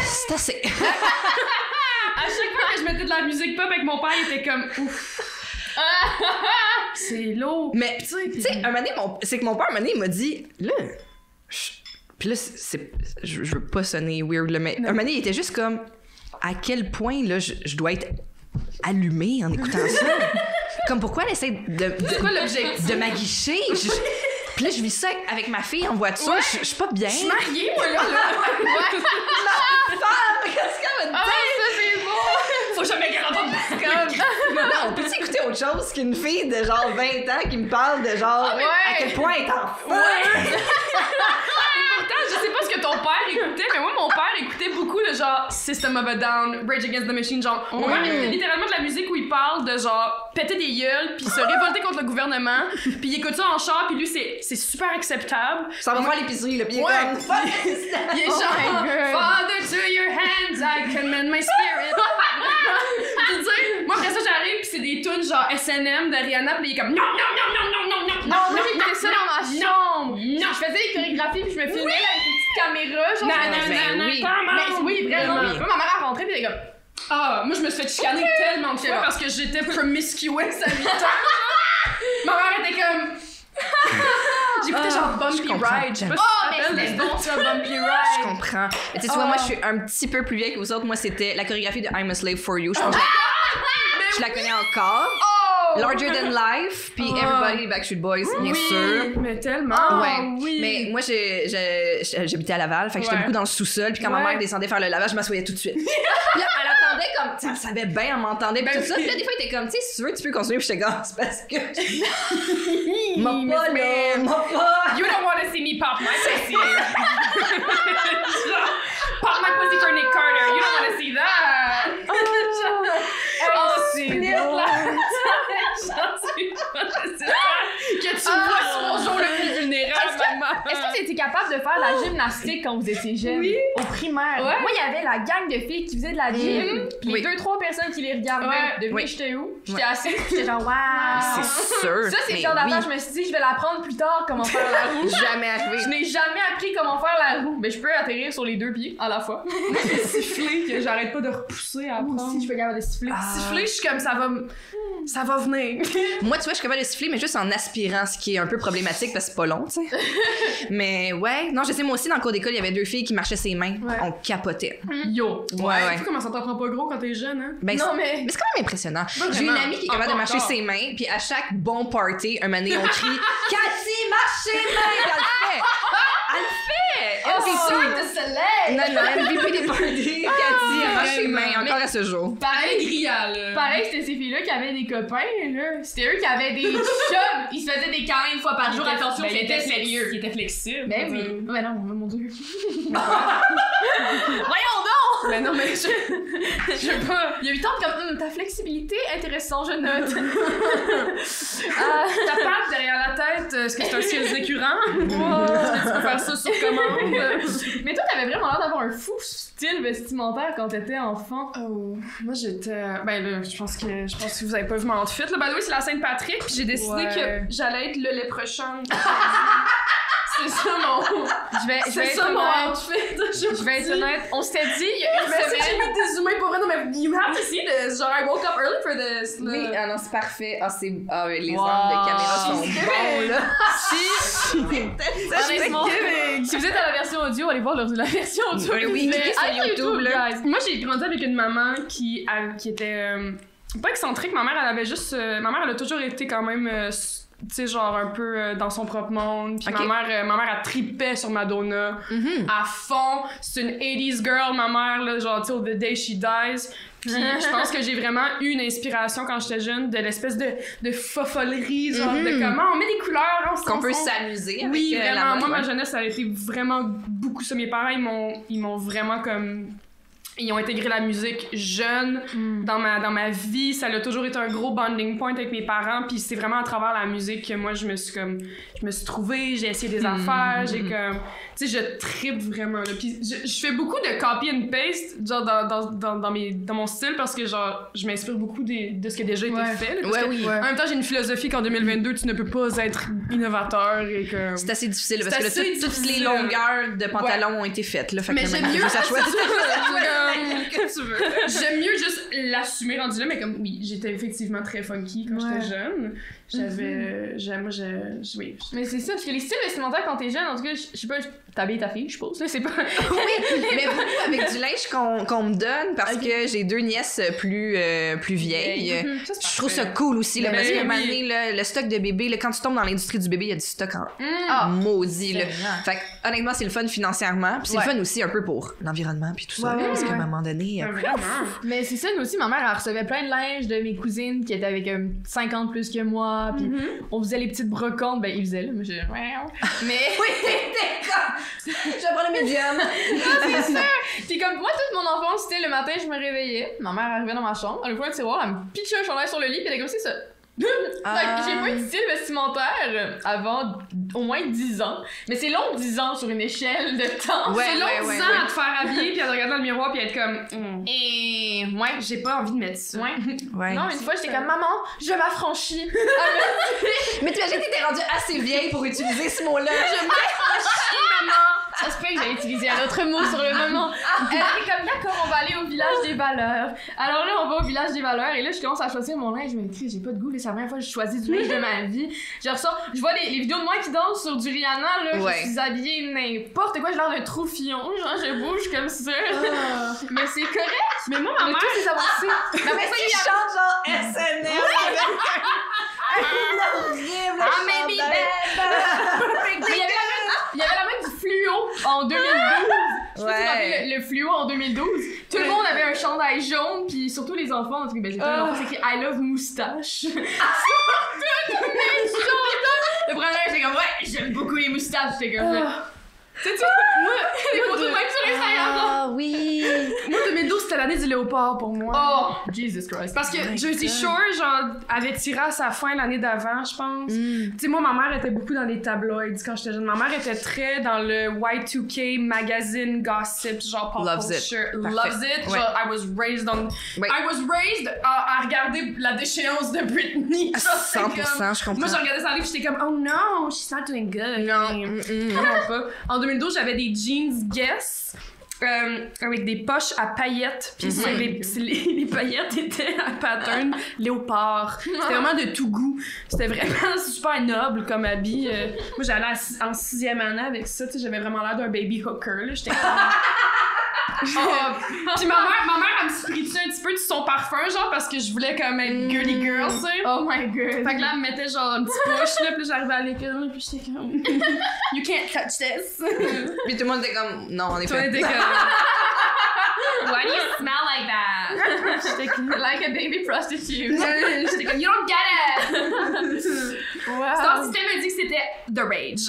c'est assez. À chaque fois que je mettais de la musique pop avec mon père, il était comme ouf. C'est lourd. Mais tu sais, un moment donné, c'est que mon père, un moment donné, il m'a dit là. Puis là, je veux pas sonner weird, là, mais un moment donné, il était juste comme à quel point là, je dois être allumée en écoutant ça. Comme pourquoi elle essaie C'est quoi l'objectif? de m'aguicher? Puis là, je vis ça avec ma fille en voiture. Ouais. Je suis pas bien. Je suis mariée, moi, là. Qu'est-ce qu'elle va Ah, ça, c'est beau! Faut jamais qu'elle entende comme... Non, on peut écouter autre chose qu'une fille de genre 20 ans qui me parle de genre Ouais. à quel point elle est en feu. Pourtant, je sais pas ce que ton père écoutait, mais moi, mon père écoutait beaucoup de genre System of a Down, Rage Against the Machine, genre. Mon père écoutait littéralement de la musique où il parle de genre péter des gueules, puis se révolter contre le gouvernement, puis il écoute ça en char, puis lui, c'est super acceptable. Ça va faire l'épicerie, le pied Ouais. comme... Il est genre, Father, to your hands, I commend my spirit. Puis tu sais, moi, après ça, j'arrive, puis c'est des tunes genre SNM de Rihanna, puis il est comme non, non, non, non, non, non, non. Non, moi j'écoutais ça dans ma chambre. Non. Je faisais des chorégraphies puis je me filmais avec une petite caméra. Genre, oui. Mais oui, vraiment. Oui. Moi, ma mère a rentré puis elle est comme. Ah, moi, je me suis fait chicaner tellement de fois parce que j'étais promiscuous à 8 ans. Ma mère était comme... J'écoutais genre je Bumpy comprends. Ride. Je sais pas Oh, si mais tu te c'était rappelles bon ça, Bumpy Je Ride. comprends. Mais tu sais, tu vois, moi, je suis un petit peu plus vieille que vous autres. Moi, c'était la chorégraphie de I'm a Slave for You. Je pense que je la connais encore. Larger Than Life, puis Everybody, Backstreet Boys, bien sûr. mais tellement. Ouais. Oui. Mais moi, j'habitais à Laval, fait que j'étais Ouais. beaucoup dans le sous-sol, puis quand ma Ouais. mère descendait faire le lavage, je m'assoyais tout de suite. Puis là, elle attendait comme, tu sais, elle savait bien, elle m'entendait, puis Ben tout ça. oui. Puis là, des fois, elle était comme, tu sais, si tu veux, tu peux continuer, puis j'étais comme, c'est parce que. M'a Miss pas, là, Man. m'a pas. You don't want to see me pop my pussy. Genre, pop my pussy for Nick Carter. You don't want to see that. Oh, c'est beau. Que tu vois sur mon jour le plus vulnérable, maman. Est-ce que tu étais capable de faire la gymnastique quand vous étiez jeune? Oui. Au primaire. Ouais. Moi, il y avait la gang de filles qui faisaient de la gym. Puis Oui. les 2-3 personnes qui les regardaient. Ouais. Devinez, Oui. j'étais où? J'étais Ouais. assise, puis j'étais genre, waouh! C'est sûr. Ça, c'est mais le genre d'affaire, oui. je me suis dit, je vais l'apprendre plus tard comment faire la roue. Jamais arrivé. Je n'ai jamais appris comment faire la roue. Mais je peux atterrir sur les 2 pieds à la fois. Siffler que j'arrête pas de repousser à Moi apprendre. aussi, je peux capable de siffler. Siffler, je suis comme ça va venir. Moi, tu vois, je suis capable de siffler, mais juste en aspirant, ce qui est un peu problématique parce que c'est pas long, tu sais. Mais ouais, non, je sais, moi aussi, dans le cours d'école, il y avait 2 filles qui marchaient ses mains. Ouais. On capotait. Yo. Ouais. Tu sais comment ça t'en prend pas gros quand t'es jeune, hein? Ben, Non, mais. mais c'est quand même impressionnant. Pas J'ai une vraiment. amie qui est capable de marcher Encore. ses mains, puis à chaque bon party, un moment donné, on crie Cathy, marche ses mains! Puis elle le fait! Elle le fait! MVP. de soleil! Non, non, MVP des parties. Cathy, elle marche ses mains, encore à ce jour. Pareil, Grial. pareil, c'était ces filles-là qui avaient des copains, là. C'était eux qui avaient des chums. Ils se faisaient des câlins une fois par jour. Attention, Ben, il c'était était sérieux. Il était flexible. Ben oui. Ben non, mon dieu. Voyons donc! Mais non, mais je veux pas. Il y a eu tant de comme, ta flexibilité intéressant, je note. Ta patte derrière la tête, est-ce que c'est un ciel écurant? Est-ce que tu peux faire ça sur commande? Mais toi, t'avais vraiment l'air d'avoir un fou style vestimentaire quand t'étais enfant. Oh, moi j'étais. Ben là, je pense que vous avez pas vu mon outfit. Là, ben oui, c'est la Sainte-Patrick, puis j'ai décidé Ouais. que j'allais être le léprechaun. C'est ça mon. Je vais C'est être ça mon honnête. outfit. Je vais être honnête. On s'était dit il y a une Mais si j'ai semaine. mis des humains pour vrai, non, mais you have to see this. Genre, I woke up early for this. là. Oui, ah non, c'est parfait. Ah, c'est. Ah, oui, les Wow. angles de caméra sont bons, là. Honnêtement, si vous êtes à la version audio, allez voir la version audio. Oui, oui, cliquez sur allez YouTube, là. guys. Moi, j'ai grandi avec une maman qui était pas excentrique. Ma mère, elle avait juste. Ma mère, elle a toujours été quand même. Tu sais, genre un peu dans son propre monde. Puis Ok. ma mère, elle tripait sur Madonna à fond. C'est une 80s girl, ma mère, là, genre, till the day she dies. Puis je pense que j'ai vraiment eu une inspiration quand j'étais jeune de l'espèce de fofollerie, genre de comment on met des couleurs, on Qu'on peut on- s'amuser avec Oui, la vraiment. mode, Moi, ma ouais. jeunesse, ça a été vraiment beaucoup ça. Mes parents, ils m'ont vraiment comme Ils ont intégré la musique jeune dans ma vie. Ça a toujours été un gros bonding point avec mes parents. Puis c'est vraiment à travers la musique que moi, je me suis trouvée, j'ai essayé des affaires, j'ai comme... Tu sais, je trippe vraiment, là. Puis je fais beaucoup de copy and paste, genre, dans mon style, parce que, genre, je m'inspire beaucoup de ce qui a déjà été fait. Là, en même temps, j'ai une philosophie qu'en 2022, tu ne peux pas être innovateur et que... C'est assez difficile, parce que là, toutes les longueurs de pantalons ont été faites, là. Fait mais que j'aime mieux ça choisit. que tu veux. J'aime mieux juste l'assumer rendu là, mais comme, oui, j'étais effectivement très funky quand j'étais jeune. Oui. Mais c'est ça, parce que les styles vestimentaires quand t'es jeune, en tout cas, je sais pas, t'habilles ta fille, je suppose, là, c'est pas... Oui, mais beaucoup avec du linge qu'on me donne, parce que j'ai 2 nièces plus vieilles. Je trouve ça cool aussi, là, parce qu'à un moment donné, là, le stock de bébé, là, quand tu tombes dans l'industrie du bébé, il y a du stock en maudit, là. Fait que, honnêtement, c'est le fun financièrement, puis c'est le fun aussi un peu pour l'environnement, puis tout ça, parce qu'à un moment donné... Mais c'est ça, nous aussi, ma mère, elle recevait plein de linge de mes cousines qui étaient avec 50 plus que moi, puis on faisait les petites brocantes, ben ils faisaient, là, moi j'ai... Mais... Oui, t'es comme... Je prends le médium. C'est ça! Puis comme moi, toute mon enfance, c'était le matin, je me réveillais, ma mère arrivait dans ma chambre, elle ouvrait un tiroir, elle me pitchait un chandail sur le lit, puis elle était comme ça. Donc, j'ai pas eu de style vestimentaire avant au moins 10 ans. Mais c'est long 10 ans sur une échelle de temps. C'est long 10 ans à te faire habiller puis à te regarder dans le miroir puis à être comme Et j'ai pas envie de mettre ça. Non, une fois j'étais comme maman, je m'affranchis. Mais t'imagines que t'étais rendue assez vieille pour utiliser ce mot-là. Je m'affranchis, maman. Ça se peut que j'avais utilisé un autre mot sur le moment. Elle était comme d'accord, on va aller au village des valeurs. Alors là, on va au village des valeurs et là, je commence à choisir mon linge. Je me dis, j'ai pas de goût, là, c'est la première fois que je choisis du linge de ma vie. Je vois les vidéos de moi qui dansent sur du Rihanna, là. Je suis habillée n'importe quoi, j'ai l'air d'un troufillon. Genre, je bouge comme ça. Mais c'est correct. Mais moi, ma mère, c'est avancé. Mais après ça, il chante genre SNL. Horrible. Maybe il y avait la mode du fluo en 2012. Je sais pas si vous rappelez le fluo en 2012. Tout le monde avait un chandail jaune, puis surtout les enfants. En tout cas, ben, j'ai tout l'enfant, c'est écrit I love moustache. Surtout mes chandails. Le premier, j'étais comme, j'aime beaucoup les moustaches. J'étais comme, c'est tout. Moi, les photos de même sur Instagram. Ah oui. Moi, 2012, c'était l'année du léopard pour moi. Oh, Jesus Christ. Parce que Jersey Shore, genre, avait tiré à sa fin l'année d'avant, je pense. Tu sais, moi, ma mère était beaucoup dans les tabloïds quand j'étais jeune. Ma mère était très dans le Y2K magazine gossip, genre pop culture. Loves it. Genre, I was raised à regarder la déchéance de Britney. 100%, je comprends. Moi, je regardais ça en livre, j'étais comme, oh no, she's not doing good. Non. Pas. En 2012, j'avais des jeans Guess avec des poches à paillettes. Puis les paillettes étaient à pattern léopard. C'était vraiment de tout goût. C'était vraiment super noble comme habit. Moi, j'allais en 6e année avec ça. Tu sais, j'avais vraiment l'air d'un baby hooker. Là. J'étais Puis ma mère, elle me spritait un petit peu de son parfum, genre, parce que je voulais comme être girly girl, tu sais. Oh my god. Fait que là, elle me mettait genre un petit push, là, puis j'arrivais à l'école, puis j'étais comme... You can't touch this. Puis tout le monde était comme, non, on est Toi, pas. t'es comme... Why do you smell like that? J'étais comme, like a baby prostitute. J'étais comme, you don't get it! Wow. Son système m'a dit que c'était the rage.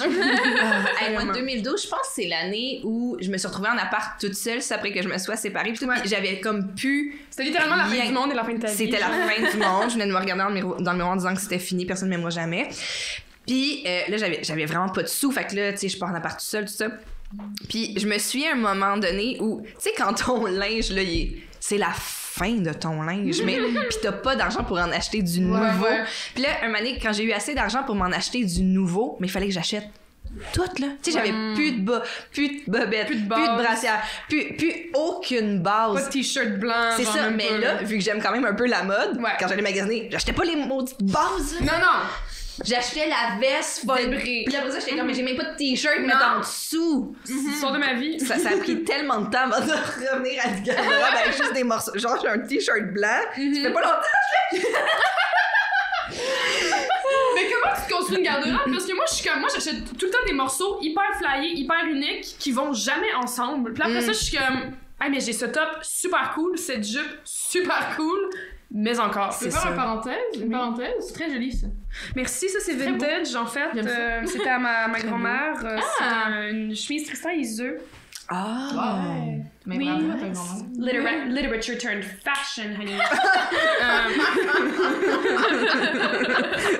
Hey, moi, 2012, je pense que c'est l'année où je me suis retrouvée en appart toute seule, c'est après que je me sois séparée. Puis j'avais comme pu. C'était littéralement la fin du monde et la fin de ta vie. C'était la fin du monde. Je venais de me regarder dans le miroir en disant que c'était fini, personne ne m'aimera jamais. Puis là, j'avais vraiment pas de sous. Fait que là, tu sais, je pars en appart toute seule, tout ça. Puis je me suis à un moment donné où, tu sais, quand ton linge, là, c'est la fin de ton linge, mais pis t'as pas d'argent pour en acheter du nouveau. Puis là, un moment donné, quand j'ai eu assez d'argent pour m'en acheter du nouveau, mais il fallait que j'achète tout, là. Tu sais, j'avais plus de bas, plus de bobettes, plus de brassière, plus aucune base. Pas de t-shirt blanc. C'est ça, mais là, vu que j'aime quand même un peu la mode, quand j'allais magasiner, j'achetais pas les maudites bases. Non. J'achetais la veste vibrée. Puis après ça, j'étais comme, mais j'ai même pas de t-shirt, mais en dessous. C'est l'histoire de ma vie. Ça a pris tellement de temps avant de revenir à du garde-robe avec juste des morceaux. Genre, j'ai un t-shirt blanc. Ça fait pas longtemps. Mais comment tu te construis une garde-robe? Parce que moi, j'achète tout le temps des morceaux hyper flyés, hyper uniques, qui vont jamais ensemble. Puis après ça, je suis comme, ah, mais j'ai ce top super cool, cette jupe super cool. Mais encore. C'est faire une parenthèse? C'est très joli, ça. Merci, ça c'est vintage, en fait. C'était à ma grand-mère. C'est une chemise Tristan Iseux. Ouais. Mais Oui. bravo, t'as un bon nom. Literature turned fashion, honey.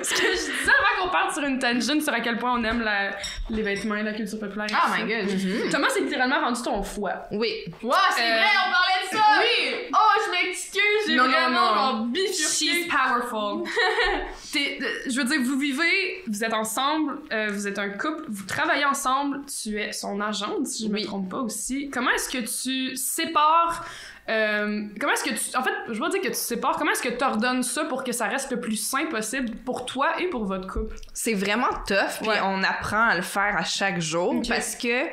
Ce que je disais avant qu'on parte sur une tangente sur à quel point on aime les vêtements et la culture populaire. et Oh tout my ça. god. Thomas s'est littéralement vendu ton foie. Oui. Ouais, c'est vrai, on parlait de ça! Oui! Oh, je m'excuse, j'ai Non, non, vraiment non. genre bifurqué. She's powerful. Je veux dire, vous êtes ensemble, vous êtes un couple, vous travaillez ensemble, tu es son agente, si je me trompe pas aussi. Comment est-ce que tu sépares... comment est-ce que tu... En fait, je veux pas dire que tu sépares, comment est-ce que tu ordonnes ça pour que ça reste le plus sain possible pour toi et pour votre couple? C'est vraiment tough, puis Ouais. on apprend à le faire à chaque jour Ok. parce que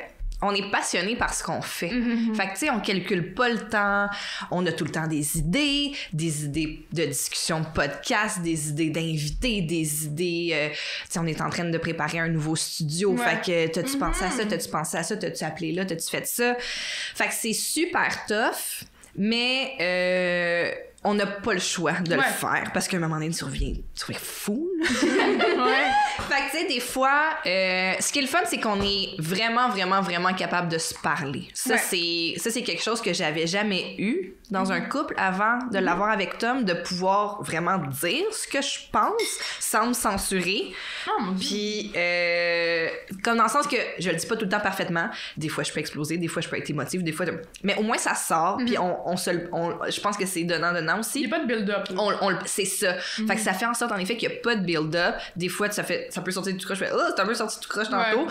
on est passionné par ce qu'on fait. Fait que, tu sais, on calcule pas le temps. On a tout le temps des idées de discussion de podcast, des idées d'invités, des idées... tu sais, on est en train de préparer un nouveau studio. Ouais. Fait que, t'as-tu pensé à ça? T'as-tu pensé à ça? T'as-tu appelé là? T'as-tu fait ça? Fait que c'est super tough, mais... on n'a pas le choix de le faire parce qu'à un moment donné, tu reviens fou. Fait que, tu sais, des fois, ce qui est le fun, c'est qu'on est vraiment, vraiment, vraiment capable de se parler. Ça, c'est quelque chose que j'avais jamais eu dans un couple avant de l'avoir avec Tom, de pouvoir vraiment dire ce que je pense sans me censurer. Puis, comme dans le sens que je le dis pas tout le temps parfaitement, des fois je peux exploser, des fois je peux être émotive, des fois... Mais au moins ça sort, puis je pense que c'est donnant aussi. Il n'y a pas de build-up. C'est ça. Fait que ça fait en sorte, en effet, qu'il n'y a pas de build-up. Des fois, ça peut sortir tout croche. Je fais, oh, c'est un peu sorti tout croche tantôt.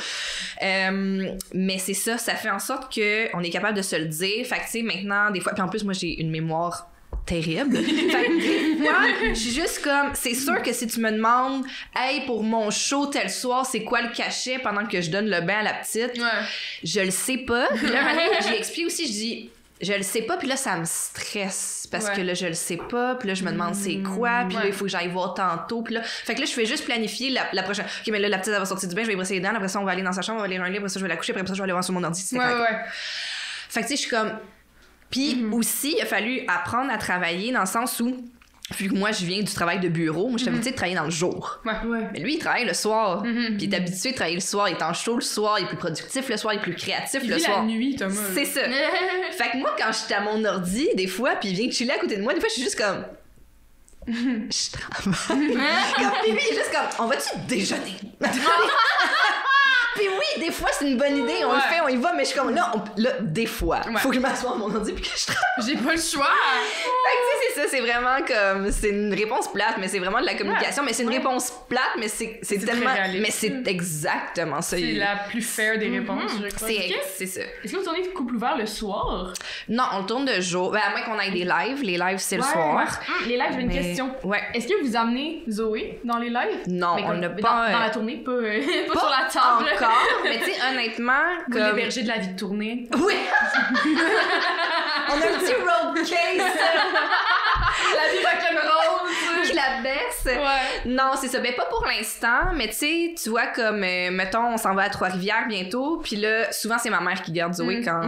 Mais c'est ça. Ça fait en sorte qu'on est capable de se le dire. Fait que, tu sais, maintenant, des fois... Puis en plus, moi, j'ai une mémoire terrible. Fait que des fois, je suis juste comme... C'est sûr que si tu me demandes, hey, pour mon show tel soir, c'est quoi le cachet pendant que je donne le bain à la petite? Je le sais pas. Puis là, j'ai expliqué aussi, je dis... Je le sais pas, puis là, ça me stresse parce que là, je le sais pas, puis là, je me demande c'est quoi, puis là, il faut que j'aille voir tantôt, puis là... Fait que là, je fais juste planifier la prochaine... OK, mais là, la petite, elle va sortir du bain, je vais y brosser les dents, après ça, on va aller dans sa chambre, on va lire un livre, après ça, je vais la coucher, après ça, je vais aller voir sur mon ordi, Fait que, tu sais, je suis comme... Puis aussi, il a fallu apprendre à travailler dans le sens où... Vu que moi, je viens du travail de bureau, moi, je suis habituée de travailler dans le jour. Mais lui, il travaille le soir. Puis il est habitué de travailler le soir. Il est en show le soir, il est plus productif le soir, il est plus créatif le soir. La nuit, Thomas. C'est ça. Fait que moi, quand je suis à mon ordi, des fois, puis il vient chiller à côté de moi, des fois, je suis juste comme... je travaille. Puis lui, il est juste comme... On va-tu déjeuner? Puis oui, des fois, c'est une bonne idée. On le fait, on y va, mais je suis comme... Là, des fois, faut que je m'assoie à mon ordi puis que je travaille. J'ai pas le choix. Fait que, tu sais, c'est ça, c'est vraiment comme... C'est une réponse plate, mais c'est vraiment de la communication. Mais c'est une réponse plate, mais c'est tellement... Mais c'est exactement ça. C'est la plus fair des réponses, je crois. C'est ça. Est-ce que vous tournez couple ouvert le soir? Non, on le tourne de jour. Ben, à moins qu'on aille des lives. Les lives, c'est le soir. Les lives, j'ai une question. Est-ce que vous amenez Zoé dans les lives? Non, on n'a pas... Dans la tournée, pas sur la table. Encore, mais tu sais, honnêtement... Vous comme... l'hébergez de la vie de tournée. Oui! On a un petit road case. La vie rock'n'roll, Qui la baisse. Non, c'est ça. Ben, pas pour l'instant, mais tu sais, tu vois, comme, mettons, on s'en va à Trois-Rivières bientôt, puis là, souvent, c'est ma mère qui garde Zoé quand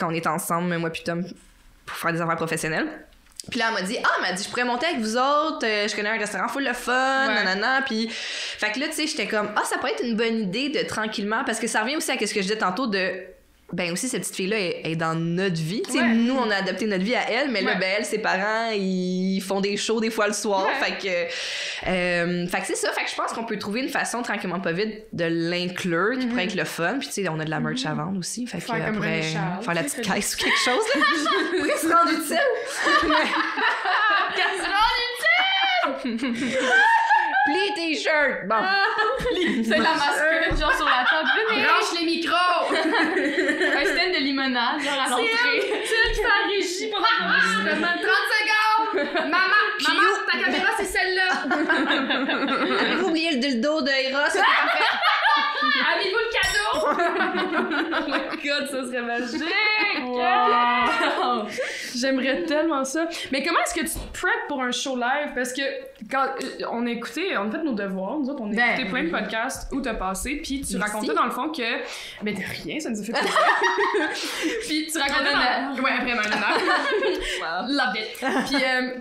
on est ensemble, moi puis Tom, pour faire des affaires professionnelles. Puis là, elle m'a dit, je pourrais monter avec vous autres, je connais un restaurant full de fun, nanana, puis... Fait que là, tu sais, j'étais comme, ça pourrait être une bonne idée de tranquillement, parce que ça revient aussi à ce que je disais tantôt de... Ben aussi, cette petite fille-là est dans notre vie. Tu sais, nous, on a adapté notre vie à elle, mais là, ben elle, ses parents, ils font des shows des fois le soir. Fait que c'est ça. Fait que je pense qu'on peut trouver une façon, tranquillement pas vite, de l'inclure, qui pourrait être le fun. Puis tu sais, on a de la merch à vendre aussi. Fait que après, faire la petite caisse ou quelque chose, là. Pourquoi se rendre utile? Plie t-shirt! Bon. C'est la mascotte, genre sur la table. Branche les micros! Un stand de limonade, genre à l'entrée. C'est elle qui fait la régie pendant 30 secondes! Maman, ta caméra, c'est celle-là! Avez-vous oublié le dildo de Eros? C'était parfait. Avez-vous le cadeau? Oh my god, ça serait magique! Wow. J'aimerais tellement ça. Mais comment est-ce que tu te preps pour un show live? Parce que quand on a fait nos devoirs, nous autres, on a écouté plein de podcasts où t'as passé, puis tu racontais dans le fond que... Mais de rien, ça nous a fait plaisir. Puis tu racontais... Ouais, vraiment, wow. Love it. Puis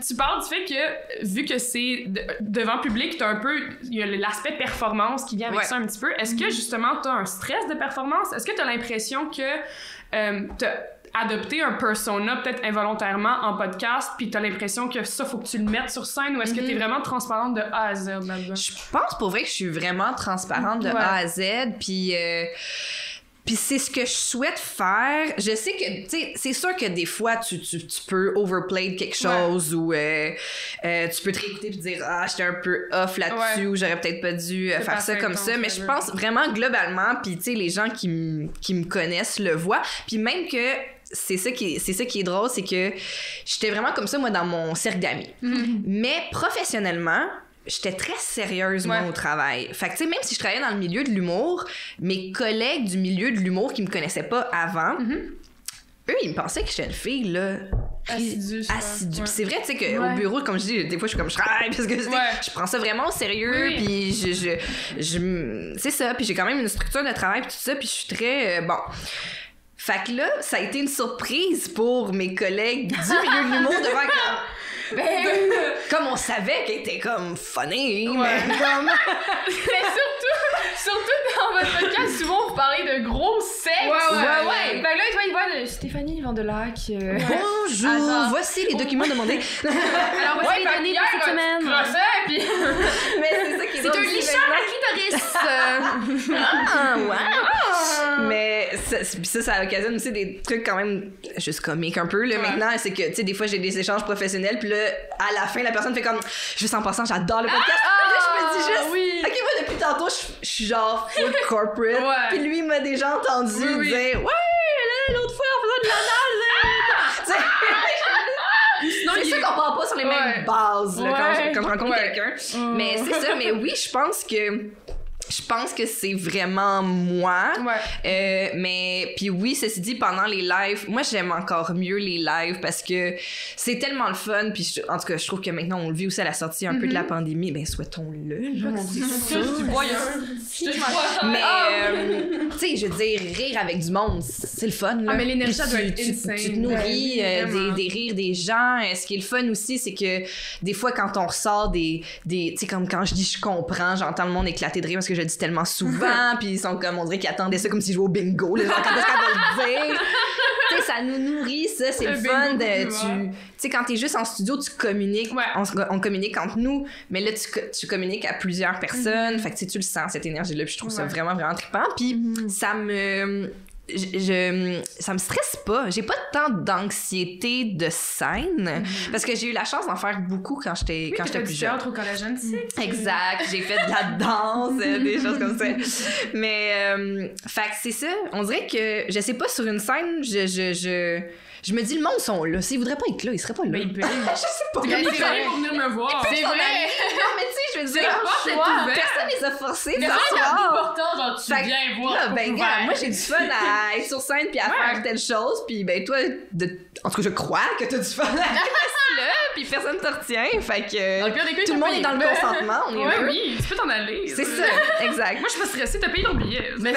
tu parles du fait que, vu que c'est devant public, t'as un peu... Il y a l'aspect performance qui vient avec ça un petit peu. Est-ce que, justement, t'as un stress de performance? Est-ce que t'as l'impression que t'as adopté un persona peut-être involontairement en podcast, puis t'as l'impression que ça, faut que tu le mettes sur scène, ou est-ce que t'es vraiment transparente de A à Z là-dedans? Je pense pour vrai que je suis vraiment transparente de A à Z, puis c'est ce que je souhaite faire. Je sais que, tu sais, c'est sûr que des fois, tu peux overplay quelque chose ou tu peux te réécouter et te dire « Ah, j'étais un peu off là-dessus ou j'aurais peut-être pas dû faire ça comme ça. » Mais je pense vraiment globalement, puis tu sais, les gens qui me connaissent le voient. Puis même que c'est ça qui est drôle, c'est que j'étais vraiment comme ça, moi, dans mon cercle d'amis. Mais professionnellement, j'étais très sérieuse, moi, au travail. Fait que, tu sais, même si je travaillais dans le milieu de l'humour, mes collègues du milieu de l'humour qui me connaissaient pas avant, eux, ils me pensaient que j'étais une fille, là... Assidue. Puis c'est vrai, tu sais, qu'au bureau, comme je dis, des fois, je suis comme, je travaille, parce que je prends ça vraiment au sérieux, puis je c'est ça, puis j'ai quand même une structure de travail, puis tout ça, puis je suis très... bon... Fait que là, ça a été une surprise pour mes collègues du milieu de l'humour de voir comme on savait qu'elle était comme funny, mais comme... Mais surtout dans votre podcast, souvent vous parlez de gros sexe. Ouais. Fait que là, il voit Stéphanie Vandelac. Bonjour, voici les documents demandés. Alors voici les données de cette semaine. Mais c'est ça qui est drôle. C'est un lichard à clitoris. Mais ça occasionne aussi des trucs quand même juste comiques un peu, là, maintenant. C'est que, tu sais, des fois, j'ai des échanges professionnels, puis là, à la fin, la personne fait comme, juste en passant, j'adore le podcast. Là, je me dis juste, OK, moi, depuis tantôt, je suis genre full corporate. Puis lui, il m'a déjà entendu dire, ouais, l'autre fois, en faisant de l'anal, c'est ça qu'on parle pas sur les mêmes bases, là, quand je rencontre quelqu'un. Mais c'est ça, mais oui, je pense que c'est vraiment moi. Mais puis oui, ceci dit, pendant les lives, moi j'aime encore mieux les lives parce que c'est tellement le fun. Puis en tout cas, je trouve que maintenant on le vit aussi à la sortie un peu de la pandémie. Ben souhaitons-le. Mais tu sais, je veux dire, rire avec du monde, c'est le fun. Là. Ah, mais l'énergie doit être insane. Tu te nourris des rires des gens. Ce qui est le fun aussi, c'est que des fois quand on ressort tu sais, comme quand je dis je comprends, j'entends le monde éclater de rire parce que je le dis tellement souvent, puis ils sont comme, on dirait qu'ils attendaient ça comme si je jouais au bingo, les gens, quand est-ce qu'elle va le dire? Tu sais, ça nous nourrit, ça, c'est le fun. Tu sais, quand t'es juste en studio, tu communiques, on communique entre nous, mais là, tu communiques à plusieurs personnes, fait que tu le sens, cette énergie-là, puis je trouve ça vraiment, vraiment trippant, puis ça me stresse pas. J'ai pas tant d'anxiété de scène parce que j'ai eu la chance d'en faire beaucoup quand j'étais plus jeune. Théâtre au collège antique. Exact. J'ai fait de la danse, des choses comme ça. Mais fait que c'est ça. On dirait que je sais pas, sur une scène, je me dis, le monde sont là. S'ils voudraient pas être là, ils seraient pas là. Ben, ils peuvent. Je sais pas. C'est comme les pour venir me voir. C'est vrai. Non, mais tu sais, je veux dire, personne les a forcés. Mais c'est important, genre, tu viens voir. Là, ben, gars, moi, j'ai du fun à être sur scène puis à faire telle chose. Puis, ben, toi, en tout cas, je crois que t'as du fun à là, puis personne te retient. Fait que dans le pire des cas, tout le monde est dans le consentement. On est heureux. Oui, tu peux t'en aller. C'est ça, exact. Moi, je suis pas stressée, t'as payé ton billet. Mais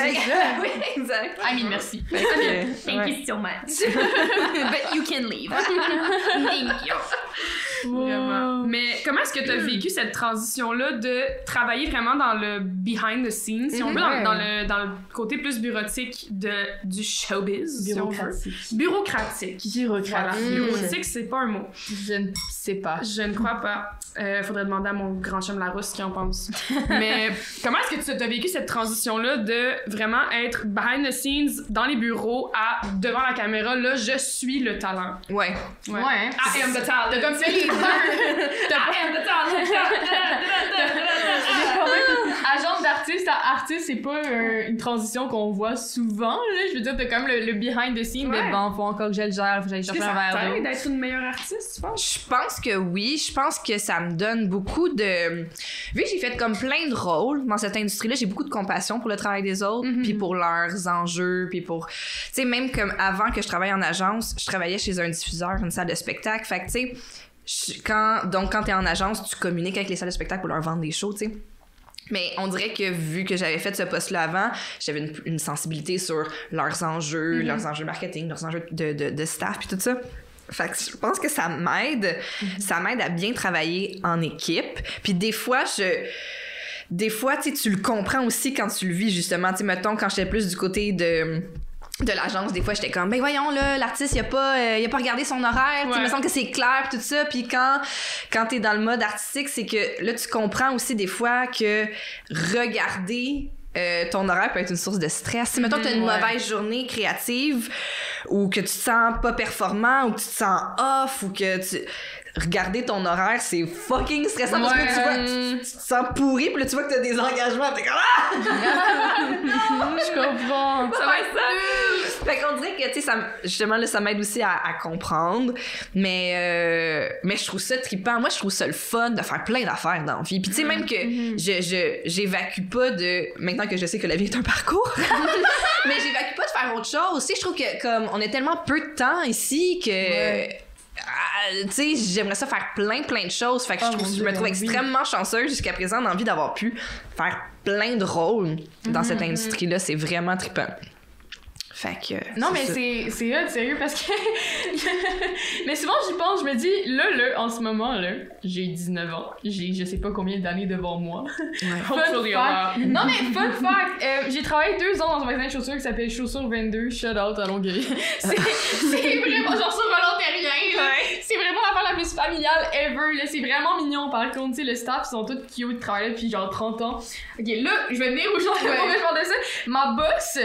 oui, exact. I mean, merci. Thank you so much. But you can leave. Thank you. Vraiment. Mais comment est-ce que tu as vécu cette transition-là de travailler vraiment dans le behind the scenes, si on veut, dans le côté plus bureautique du showbiz, si on veut. Bureaucratique. Voilà. Bureautique, c'est pas un mot. Je ne sais pas. Je ne crois pas. Faudrait demander à mon grand chum Larousse qui en pense. Mais comment est-ce que tu as vécu cette transition-là de vraiment être behind the scenes dans les bureaux à devant la caméra, là, je suis le talent. Ouais. I am the talent. T'as comme fait les deux. I am the talent. Agent d'artiste à artiste, c'est pas une transition qu'on voit souvent, là. Je veux dire, t'as comme le behind the scenes, mais bon, faut encore que je le gère, faut que j'aille chercher un verre d'eau. D'être une meilleure artiste, tu penses? Je pense que oui. Je pense que ça me donne beaucoup de... Vu que j'ai fait comme plein de rôles dans cette industrie-là, j'ai beaucoup de compassion pour le travail des autres, puis pour leurs enjeux, puis pour... Tu sais, même comme avant que je travaille en agence, je travaillais chez un diffuseur, une salle de spectacle. Fait que, tu sais, quand t'es en agence, tu communiques avec les salles de spectacle pour leur vendre des shows, tu sais. Mais on dirait que vu que j'avais fait ce poste-là avant, j'avais une sensibilité sur leurs enjeux, leurs enjeux marketing, leurs enjeux de staff, puis tout ça. Fait que je pense que ça m'aide. Ça m'aide à bien travailler en équipe. Puis des fois, tu sais, tu le comprends aussi quand tu le vis, justement. Tu sais, mettons, quand j'étais plus du côté de de l'agence, des fois, j'étais comme, ben voyons, là, l'artiste, il a pas regardé son horaire, tu sais, il me semble que c'est clair, pis tout ça. Puis quand t'es dans le mode artistique, c'est que là, tu comprends aussi des fois que regarder ton horaire peut être une source de stress. Si, mettons que t'as une mauvaise journée créative, ou que tu te sens pas performant, ou que tu te sens off, ou que tu... Regarder ton horaire, c'est fucking stressant parce que tu vois, tu te sens pourri, puis là, tu vois que t'as des engagements, t'es comme « Ah! » Je comprends. Ça va être ça! Fait qu'on dirait que, tu sais, justement, là, ça m'aide aussi à comprendre, mais je trouve ça trippant. Moi, je trouve ça le fun de faire plein d'affaires dans la vie. Puis, tu sais, même que j'évacue pas de... Maintenant que je sais que la vie est un parcours, mais j'évacue pas de faire autre chose. Aussi, je trouve que, comme, on a tellement peu de temps ici que... tu sais, j'aimerais ça faire plein de choses. Fait que je me trouve extrêmement chanceuse jusqu'à présent d'envie d'avoir pu faire plein de rôles dans cette industrie-là. C'est vraiment trippant. Fait que... Non, mais c'est hot, sérieux, parce que... mais souvent, j'y pense, je me dis, là, en ce moment, là, j'ai 19 ans, j'ai je sais pas combien d'années devant moi. Fun fact. Non, mais fun fact, j'ai travaillé 2 ans dans un magasin de chaussures qui s'appelle Chaussures 22, shout out à Longueuil. c'est vraiment genre sur volontérien, là. C'est vraiment l'affaire la plus familiale ever, là. C'est vraiment mignon, par contre, tu sais, le staff, ils sont tous cute, ils travaillent là depuis genre 30 ans. Ok, là, je vais venir aujourd'hui pour me parler de ça. Ma boss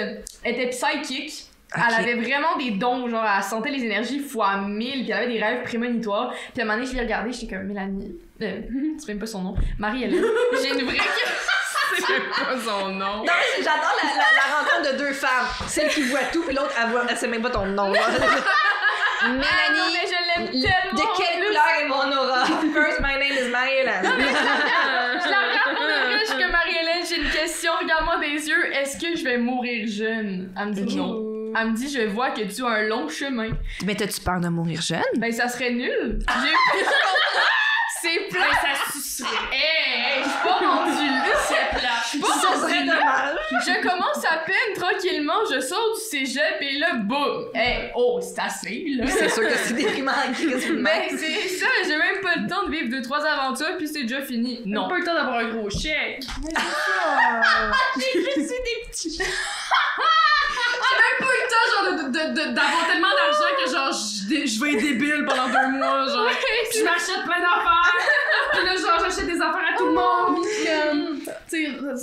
était psychique. Okay. Elle avait vraiment des dons, genre elle sentait les énergies fois 1000, puis elle avait des rêves prémonitoires. Puis à un moment donné, je l'ai regardée, j'étais comme Mélanie, c'est même pas son nom, Marie-Hélène. J'ai une vraie c'est même pas son nom. Non, mais j'adore la rencontre de 2 femmes. Celle qui voit tout, puis l'autre, elle sait même pas ton nom. Mélanie, non, mais je l'aime tellement. De quelle couleur est mon aura? First, my name is Marie-Hélène. Je la regarde pour de vrai, je suis comme Marie-Hélène, j'ai une question, regarde-moi des yeux, est-ce que je vais mourir jeune? Elle me dit non. Elle me dit, je vois que tu as un long chemin. Mais t'as-tu peur de mourir jeune? Ben, ça serait nul. C'est plat. Ben, ça sucerait. Hey, je suis pas rendue là, c'est plat. Je suis pas ça serait dommage. Je commence à peine tranquillement, je sors du cégep et là, boum. Hey, oh, c'est assez, là. C'est sûr que c'est déprimant. Ben, c'est ça, j'ai même pas le temps de vivre 2-3 aventures puis c'est déjà fini. Non. Pas le temps d'avoir un gros chèque. J'ai juste des petits. J'ai même pas eu le temps, genre, d'avoir tellement d'argent que, genre, je vais être débile pendant 2 mois, genre. Puis je m'achète plein d'affaires. Puis là, genre, j'achète des affaires à tout le monde. Puis, tu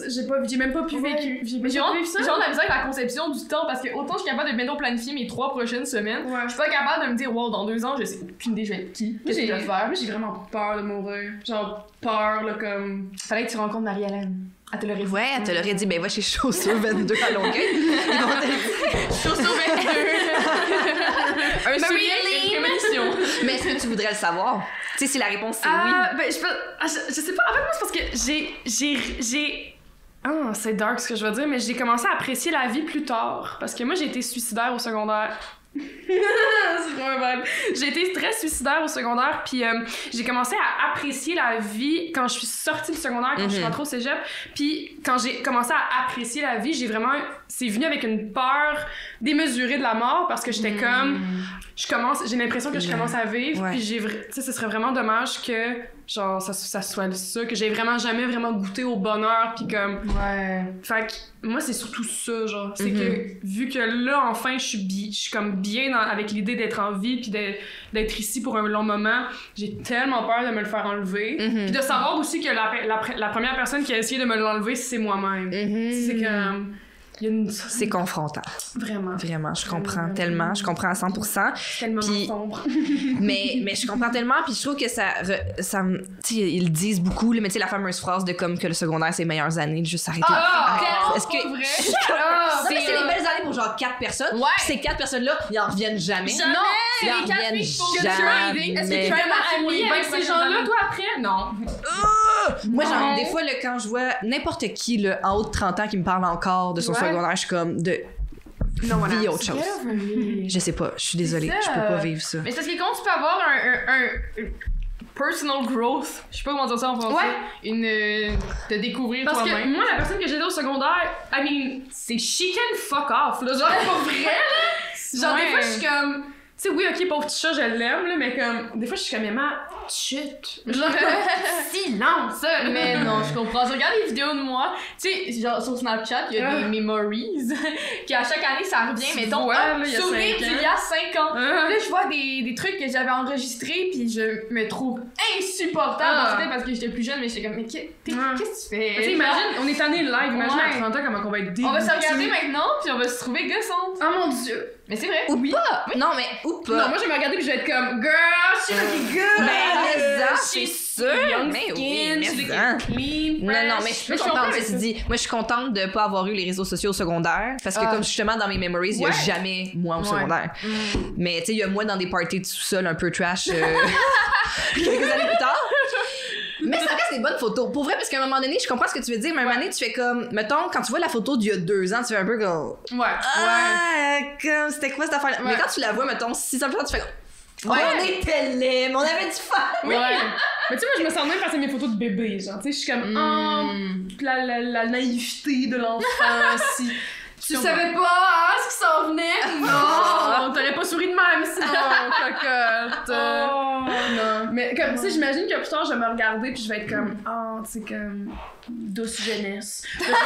sais, j'ai même pas pu vécu. Mais j'ai genre la misère avec la conception du temps parce que autant je suis capable de bientôt planifier mes 3 prochaines semaines, je suis pas capable de me dire, wow, dans 2 ans, je sais aucune idée, je vais être qui. Qu'est-ce que je vais faire? Moi, j'ai vraiment peur de mourir. Genre, peur, là, comme. Fallait que tu rencontres Marie-Hélène. Elle te l'aurait dit. Ouais, elle te l'aurait dit, ben va chez Chaussures 22 à Longueuil. Ils vont te dire. Chaussures 22. Un soulier, une prémonition. Mais est-ce que tu voudrais le savoir? Tu sais, si la réponse c'est oui. Ben, je sais pas. En fait, moi, c'est parce que j'ai. Ah, c'est dark ce que je veux dire, mais j'ai commencé à apprécier la vie plus tard. Parce que moi, j'ai été suicidaire au secondaire. C'est vraiment mal. J'ai été très suicidaire au secondaire, puis j'ai commencé à apprécier la vie quand je suis sortie du secondaire, quand je suis rentrée au cégep. Puis quand j'ai commencé à apprécier la vie, c'est venu avec une peur démesurée de la mort parce que j'étais comme, j'ai l'impression que je commence à vivre, puis tu sais, ce serait vraiment dommage que genre ça soit ça, que j'ai vraiment jamais vraiment goûté au bonheur, puis comme fait que moi c'est surtout ça, genre c'est que vu que là enfin je suis comme bien avec l'idée d'être en vie puis d'être ici pour un long moment, j'ai tellement peur de me le faire enlever, puis de savoir aussi que la première personne qui a essayé de me l'enlever c'est moi-même. C'est comme c'est confrontant. Vraiment. Vraiment, je comprends tellement. Je comprends à 100%. C'est tellement sombre. mais je comprends tellement, puis je trouve que ça tu sais, ils le disent beaucoup, là, mais tu sais, la fameuse phrase de comme que le secondaire, c'est les meilleures années, de juste arrêter. Est-ce que vrai? C'est les belles années pour genre 4 personnes. Puis ces 4 personnes-là, ils en reviennent jamais. Non, ils en reviennent jamais. Est-ce que tu es amie avec ces gens-là, toi, après? Non. Moi, genre, des fois, là, quand je vois n'importe qui là, en haut de 30 ans qui me parle encore de son secondaire, je suis comme vie autre chose. Je sais pas, je suis désolée, je peux pas vivre ça. Mais c'est parce que quand tu peux avoir un personal growth, je sais pas comment dire ça en français, te découvrir parce toi-même. Parce que moi, la personne que j'étais au secondaire, c'est she can fuck off, là, genre pour vrai, là. Genre des fois, je suis comme... sais, oui, ok, pauvre petit chat, je l'aime, là, mais comme, des fois, je suis comme, maman, chut. Genre, silence. Mais non, je comprends. Je regarde les vidéos de moi, tu sais, genre sur Snapchat, il y a des memories, qui à chaque année, ça revient, mettons, vois, là, il y a souvenir 5 ans. d'il y a 5 ans. Là, je vois des trucs que j'avais enregistrés, puis je me trouve insupportable dans cette tête parce que j'étais plus jeune, mais j'étais comme, mais qu'est-ce que tu fais? Tu sais, imagine, on est tanné live, imagine Ouais. à 30 ans comment on va être dégoûté. On va se regarder maintenant, puis on va se trouver gossante. Oh mon dieu. Mais c'est vrai. Ou pas! Non, mais ou pas! Non, moi, je vais me regarder puis je vais être comme, girl, she looking good. Mais c'est sûr! Young Mais oui, skin, mais she looking ça. clean, Non, non, fresh. mais je suis Mais contente, comprends, ceci mais dit. Moi, je suis contente de pas avoir eu les réseaux sociaux au secondaire. Parce que, comme justement, dans mes memories, il y a Ouais. jamais moi au secondaire. Mais, tu sais, il y a moi dans des parties de sous-sol un peu trash quelques années plus tard. Mais ça reste des bonnes photos. Pour vrai, parce qu'à un moment donné, je comprends ce que tu veux dire, mais à un moment donné, tu fais comme, mettons, quand tu vois la photo d'il y a 2 ans, tu fais un peu comme, Ouais. ah, comme, c'était quoi cette affaire-là? Mais quand tu la vois, mettons, 6 ans plus tard, tu fais comme, on était laid, mais on avait du fun. Ouais. Mais tu sais, moi, je me sens même quand c'est mes photos de bébé, genre, tu sais, je suis comme, oh, la naïveté de l'enfant, si. Tu savais pas, hein, ce qui s'en venait? Non, t'aurais pas souri de même, sinon, cocotte. Non. Mais comme, tu sais, j'imagine que plus tard, je vais me regarder puis je vais être comme, tu sais, comme, douce jeunesse. Là,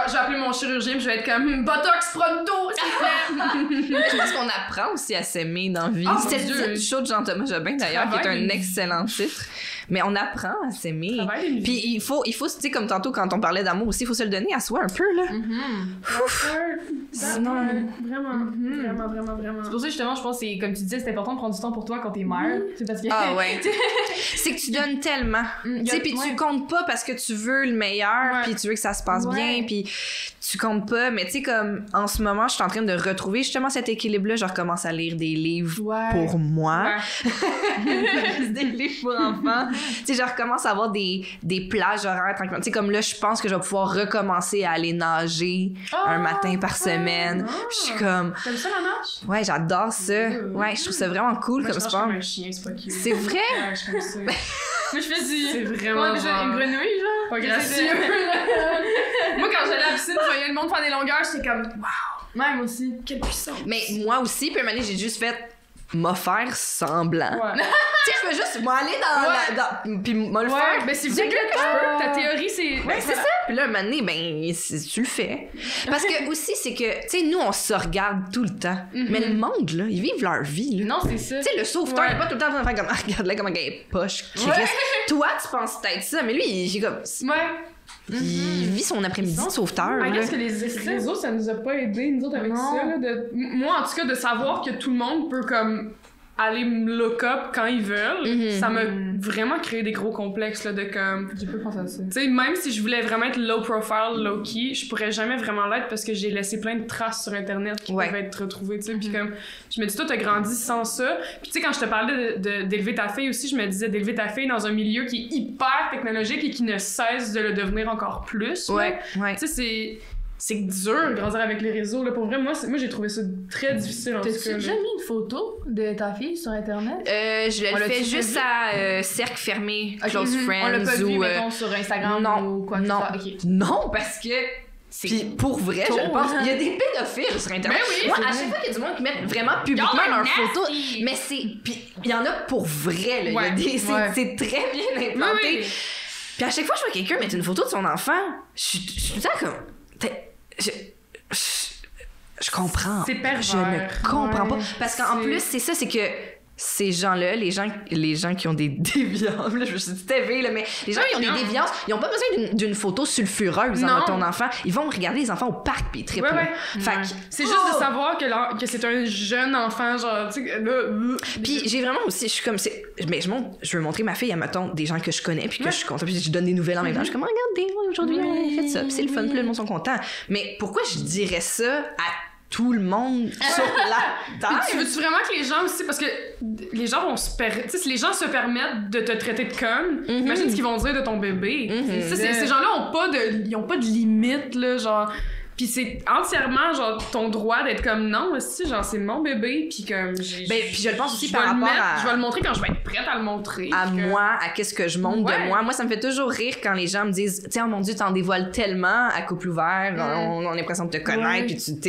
je vais appeler mon chirurgien puis je vais être comme, Botox pronto, s'il te plaît. Je pense qu'on apprend aussi à s'aimer dans la vie. Oh, C'était mon le Dieu. titre du show de Jean-Thomas Jobin, d'ailleurs, qui est Travail un d'une excellent titre. Mais on apprend à s'aimer. Travail d'une vie. Puis il faut, tu sais, comme tantôt, quand on parlait d'amour aussi, il faut se le donner à soi un peu, là. Sinon, vraiment. C'est pour ça, justement, je pense que c'est, comme tu disais, c'est important de prendre du temps pour toi quand t'es mère. C'est parce que. Ah ouais. C'est que tu donnes tellement. Tu sais, puis tu comptes pas parce que tu veux le meilleur, puis tu veux que ça se passe bien, puis tu comptes pas. Mais tu sais, comme en ce moment, je suis en train de retrouver justement cet équilibre-là. Je recommence à lire des livres pour moi. Des livres pour enfants. Tu sais, je recommence à avoir des plages horaires tranquillement. Tu sais, comme là, je pense que je vais pouvoir recommencer à aller nager un matin par semaine. Je suis comme... T'aimes ça la nage? Ouais, j'adore ça. Ouais, je trouve ça vraiment cool Moi, comme je nage sport. comme un chien, c'est pas cute. C'est vrai? Ouais, je fais ça. Moi, je fais du. C'est vraiment Comment on dit ça, genre- une grenouille, genre? Pas J'essaie gracieux. de- Moi, quand j'allais à la piscine, je voyais le monde faire des longueurs, j'étais comme, wow, Même aussi. quelle puissance. Mais moi aussi, puis un moment donné, j'ai juste fait m'a faire semblant. Ouais. Tu sais, je veux juste m'aller puis m'a le faire. Ben, c'est vrai que je peux. Ta théorie, c'est. Ben, c'est ça. Puis là, un moment donné, ben, tu le fais. Parce que aussi, c'est que, tu sais, nous, on se regarde tout le temps. Mais le monde, là, ils vivent leur vie, là. Non, c'est ça. Tu sais, le sauveteur, il est pas tout le temps en train de faire comme, ah, regarde-là comment elle est poche. Toi, tu penses peut-être ça, mais lui, il est comme, Ouais. il vit son après-midi de sauveteur, I là. guess que les réseaux, ça nous a pas aidé, nous autres, avec Non. ça. Là, moi, en tout cas, de savoir que tout le monde peut, comme, aller me look up quand ils veulent, ça m'a vraiment créé des gros complexes, là, de comme... J'ai pas pensé à ça. Tu sais, même si je voulais vraiment être low profile, low key, je pourrais jamais vraiment l'être parce que j'ai laissé plein de traces sur Internet qui peuvent être retrouvées, tu sais. Puis comme, je me dis, toi, t'as grandi sans ça. Puis tu sais, quand je te parlais d'élever ta fille aussi, je me disais d'élever ta fille dans un milieu qui est hyper technologique et qui ne cesse de le devenir encore plus. là. Ouais. Tu sais, c'est dur de grandir avec les réseaux. Là. Pour vrai, moi, j'ai trouvé ça très difficile en tout T'as-tu cas. déjà là. mis une photo de ta fille sur Internet? Je On le l'a-tu fais déjà juste vu? à cercle fermé, close On l'a friends pas vu, ou... mettons, sur Instagram non, ou quoi que ce non. soit. Ok. Non, parce que... Puis pour vrai, je le pense, il y a des pédophiles sur Internet. Ben oui, moi, c'est à chaque fois qu'il y a du monde qui met vraiment publiquement leurs photos, mais c'est... Puis il y en a pour vrai, là. Il y a Ouais, des... C'est très bien implanté. Oui. Puis à chaque fois que je vois quelqu'un mettre une photo de son enfant, je suis tout le temps comme... Je comprends. C'est pervers. Je ne comprends pas. Parce qu'en C'est- plus, c'est ça, c'est que ces gens-là, les gens qui ont des déviances, là, je me suis dit TV, là, mais les gens qui ont des déviances, ils ont pas besoin d'une photo sulfureuse Non. dans ton enfant. Ils vont regarder les enfants au parc pis ils trippent. Ouais, là. ouais. Fait que- C'est juste de savoir que c'est un jeune enfant, genre, tu sais, là... Puis j'ai vraiment aussi, je suis comme, mais je veux montrer ma fille à, mettons, des gens que je connais, puis que je suis contente, puis je donne des nouvelles en même temps. Je suis comme, regardez, aujourd'hui, on a fait ça, puis c'est le fun, puis là, le monde sont contents. Mais pourquoi je dirais ça à tout le monde sur la terre? Tu veux-tu vraiment que les gens aussi, parce que les gens vont tu sais, si les gens se permettent de te traiter de conne, imagine ce qu'ils vont dire de ton bébé. Ça, ces gens-là ont pas de limite, là, genre... Pis c'est entièrement, genre, ton droit d'être comme non, aussi, genre, c'est mon bébé, pis comme. Ben, puis je le pense aussi je par vais le rapport mettre, à... Je vais le montrer quand je vais être prête à le montrer. à puis que- moi, à qu'est-ce que je montre Ouais. de moi. Moi, ça me fait toujours rire quand les gens me disent, tiens, oh mon Dieu, t'en dévoiles tellement à couple ouvert, on a l'impression de te connaître, Ouais. puis tu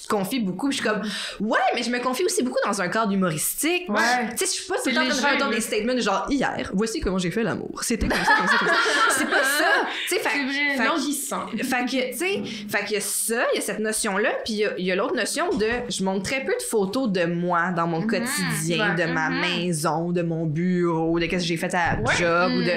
te confies beaucoup. Puis je suis comme, ouais, mais je me confie aussi beaucoup dans un cadre humoristique. Ouais. Tu sais, je suis pas tout C'est le temps en train de faire léger, des là. statements genre, hier, voici comment j'ai fait l'amour. C'était comme ça, comme ça, comme ça. C'est pas ça. Tu sais, C'est vrai, fait- languissant. fait que, tu sais, fait qu'il y a ça, il y a cette notion-là, puis il y a l'autre notion de je montre très peu de photos de moi dans mon quotidien, ouais. de ma maison, de mon bureau, de qu'est-ce que j'ai fait à la job, ou de...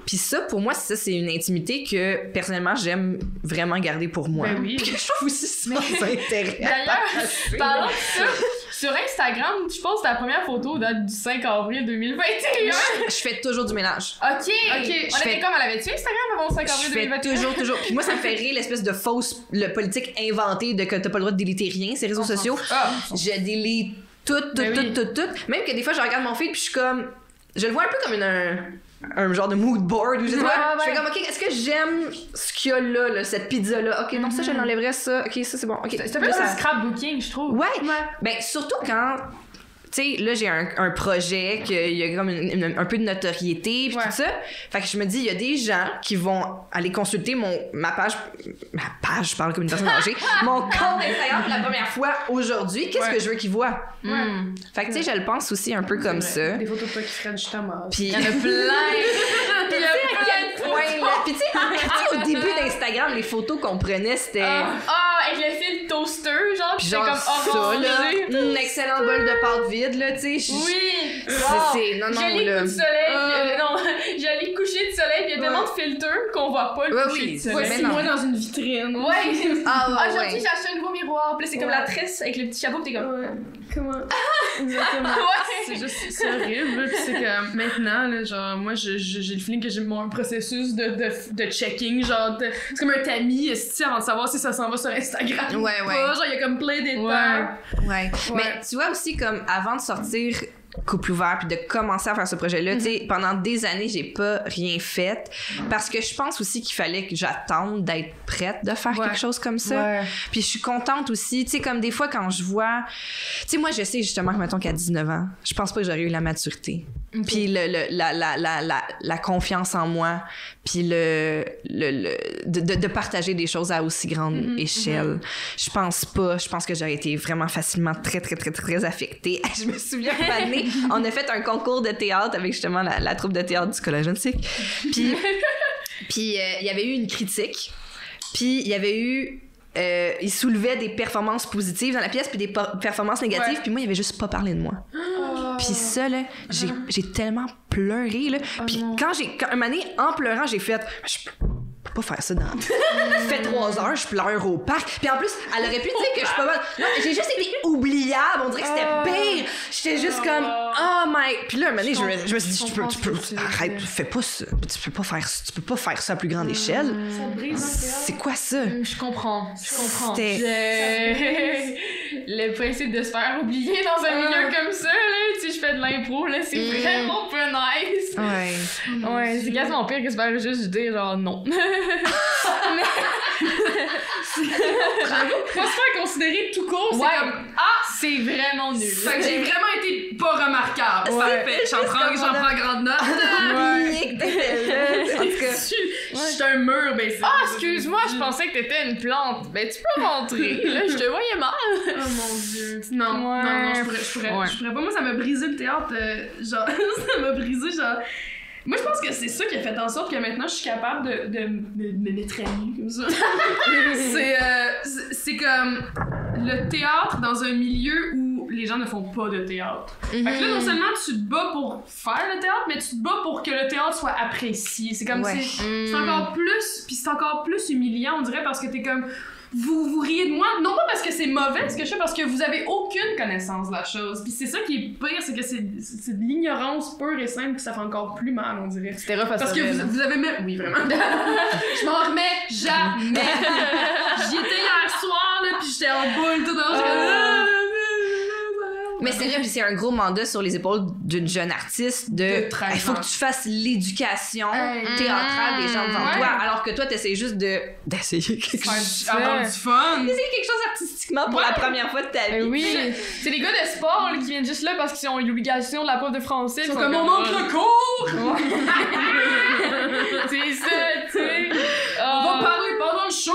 Puis ça, pour moi, ça, c'est une intimité que, personnellement, j'aime vraiment garder pour moi. Ben oui. Puis que je trouve aussi ça intéressant. D'ailleurs, parlant de ça, sur Instagram, je pense que ta première photo date du 5 avril 2021. Je fais toujours du ménage. Ok. Ok, On je était fais- comme, elle avait-tu Instagram avant le 5 Je avril fais 2021? toujours. Puis moi, ça me fait rire l'espèce de fausse politique inventée de que t'as pas le droit de déliter rien, ces réseaux sociaux. Ah, Je délite tout. Ben oui. Même que des fois, je regarde mon feed puis je suis comme... Je le vois un peu comme un genre de mood board où je sais pas. Je fais comme, OK, est-ce que j'aime ce qu'il y a là, cette pizza-là? OK, non, ça, je l'enlèverais, ça. OK, ça, c'est bon. OK. c'est un peu Là, ça scrapbooking, je trouve. Ouais. Ben, surtout quand... Tu sais, là, j'ai un projet qu'il y a comme un peu de notoriété puis Ouais. tout ça. Fait que je me dis, il y a des gens qui vont aller consulter ma page, je parle comme une personne âgée, mon compte Instagram pour la première fois aujourd'hui. Qu'est-ce Ouais. que je veux qu'ils voient? Hmm. Fait que, tu sais, je le pense aussi un peu comme ça. Des photos de toi qui french ta mort. Puis, Il y en a plein. Puis, à quel point, là. Puis, tu sais, au début d'Instagram, les photos qu'on prenait, c'était. Ah, avec le fil toaster, genre, Puis puis c'est genre comme ça, orangé. là, un excellent bol de pâte vide, là, tu sais. Oui! Non, non, Joli là. coup de soleil, non, joli coucher de soleil, puis il y a tellement de filters qu'on voit pas le Ouais, coucher oui, de c'est soleil. vrai. Voici non. moi dans une vitrine. Ouais! Ah, ouais, Aujourd'hui, ouais. j'ai acheté un nouveau miroir, puis là, c'est comme la tresse avec le petit chapeau, puis t'es comme. Comment? Exactement. Ouais! C'est juste, c'est horrible, puis c'est que maintenant, là, genre, moi, j'ai le feeling que j'ai mon processus de checking, genre, c'est comme un tamis, esti, avant de savoir si ça s'en va sur Instagram ou Ouais, pas, ouais. genre, il y a comme plein d'étapes. Ouais. Mais tu vois aussi, comme avant de sortir couple ouvert puis de commencer à faire ce projet-là, tu sais, pendant des années, j'ai pas rien fait parce que je pense aussi qu'il fallait que j'attende d'être prête de faire Ouais. quelque chose comme ça. Ouais. Puis je suis contente aussi, tu sais, comme des fois quand je vois... Tu sais, moi, je sais justement que, mettons qu'à 19 ans, je pense pas que j'aurais eu la maturité. Puis la confiance en moi, puis de partager des choses à aussi grande échelle. Je pense pas. Je pense que j'aurais été vraiment facilement très affectée. Je me souviens une année, on a fait un concours de théâtre avec justement la troupe de théâtre du Collège Antique. Puis il y avait eu une critique. Puis il y avait eu... il soulevait des performances positives dans la pièce puis des performances négatives, puis moi il avait juste pas parlé de moi. Puis ça là, j'ai tellement pleuré là. Puis quand un moment donné, en pleurant, j'ai fait je peux pas faire ça dans fait 3 heures, je pleure au parc. Puis en plus, elle aurait pu dire que je suis pas bonne. Non, j'ai juste été oubliable, on dirait que c'était pire. J'étais juste comme oh my. Puis là un moment donné, je me suis dit tu peux arrête, fais pas ça. Tu peux pas faire ça à plus grande échelle. Ça brise C'est quoi ça? Je comprends. C'était- Le principe de se faire oublier dans un milieu comme ça, là, si je fais de l'impro, là, c'est vraiment pas nice. Ouais. Ouais, c'est quasiment pire que se faire juste dire genre non. Moi, se faire considérer tout court, c'est Ouais. comme C'est vraiment nul. fait que j'ai vraiment été pas remarquable. Ouais. Fait, j'en prends grande note. Oublié que t'étais là. En tout cas. Je suis un mur, ben c'est. Ah, excuse-moi, je pensais que t'étais une plante. Ben, tu peux rentrer. Là, je te voyais mal. Oh mon dieu. Non, Ouais. non, je pourrais pas. Moi, ça m'a brisé le théâtre. Genre, ça m'a brisé, genre. Moi, je pense que c'est ça qui a fait en sorte que maintenant, je suis capable de me mettre à nu comme ça. c'est comme le théâtre dans un milieu où les gens ne font pas de théâtre. Fait que là, non seulement tu te bats pour faire le théâtre, mais tu te bats pour que le théâtre soit apprécié. C'est comme Ouais. c'est encore plus, puis c'est encore plus humiliant, on dirait, parce que t'es comme vous riez de moi, non pas parce que c'est mauvais ce que je fais, parce que vous avez aucune connaissance de la chose. Puis c'est ça qui est pire, c'est que c'est de l'ignorance pure et simple, puis ça fait encore plus mal, on dirait. C'était rough à Parce que vous avez même... Oui, vraiment. Je m'en remets jamais. J'y étais hier soir, là, puis j'étais en boule tout dans Mais c'est vrai, puis c'est un gros mandat sur les épaules d'une jeune artiste De 13 il faut ans. que tu fasses l'éducation théâtrale des gens devant Ouais. toi, alors que toi, t'essayes juste d'essayer quelque chose. Avoir du fun. D'essayer quelque chose artistiquement pour la première fois de ta vie. Oui. C'est les gars de sport là, qui viennent juste là parce qu'ils ont l'obligation de la prof de français. Ils sont comme on manque le cours! C'est ça, tu sais. On va parler pendant le show!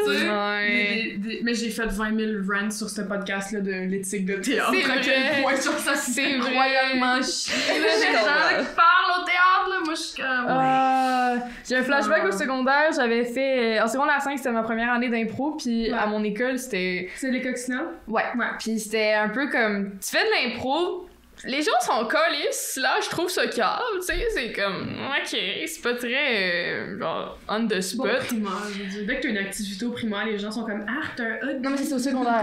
Tu sais. Ouais. Mais j'ai fait 20 000 rants sur ce podcast-là de l'éthique de théâtre. C'est À quel vrai. point genre, ça C'est c'est vrai. incroyablement chiant. Là, Je les gens comprends. qui parlent au théâtre, là, moi je suis comme... J'ai un flashback Ah. au secondaire, j'avais fait en secondaire 5, c'était ma première année d'impro, puis à mon école c'était C'est les coccinelles? ouais. Ouais. Puis c'était un peu comme tu fais de l'impro, les gens sont colisses, là je trouve ça calme, tu sais, c'est comme OK, c'est pas très genre on the spot. Bon, primaire, je veux dire. Dès que t'as une activité au primaire, les gens sont comme « Ah, t'as un hot Non mais c'est au secondaire.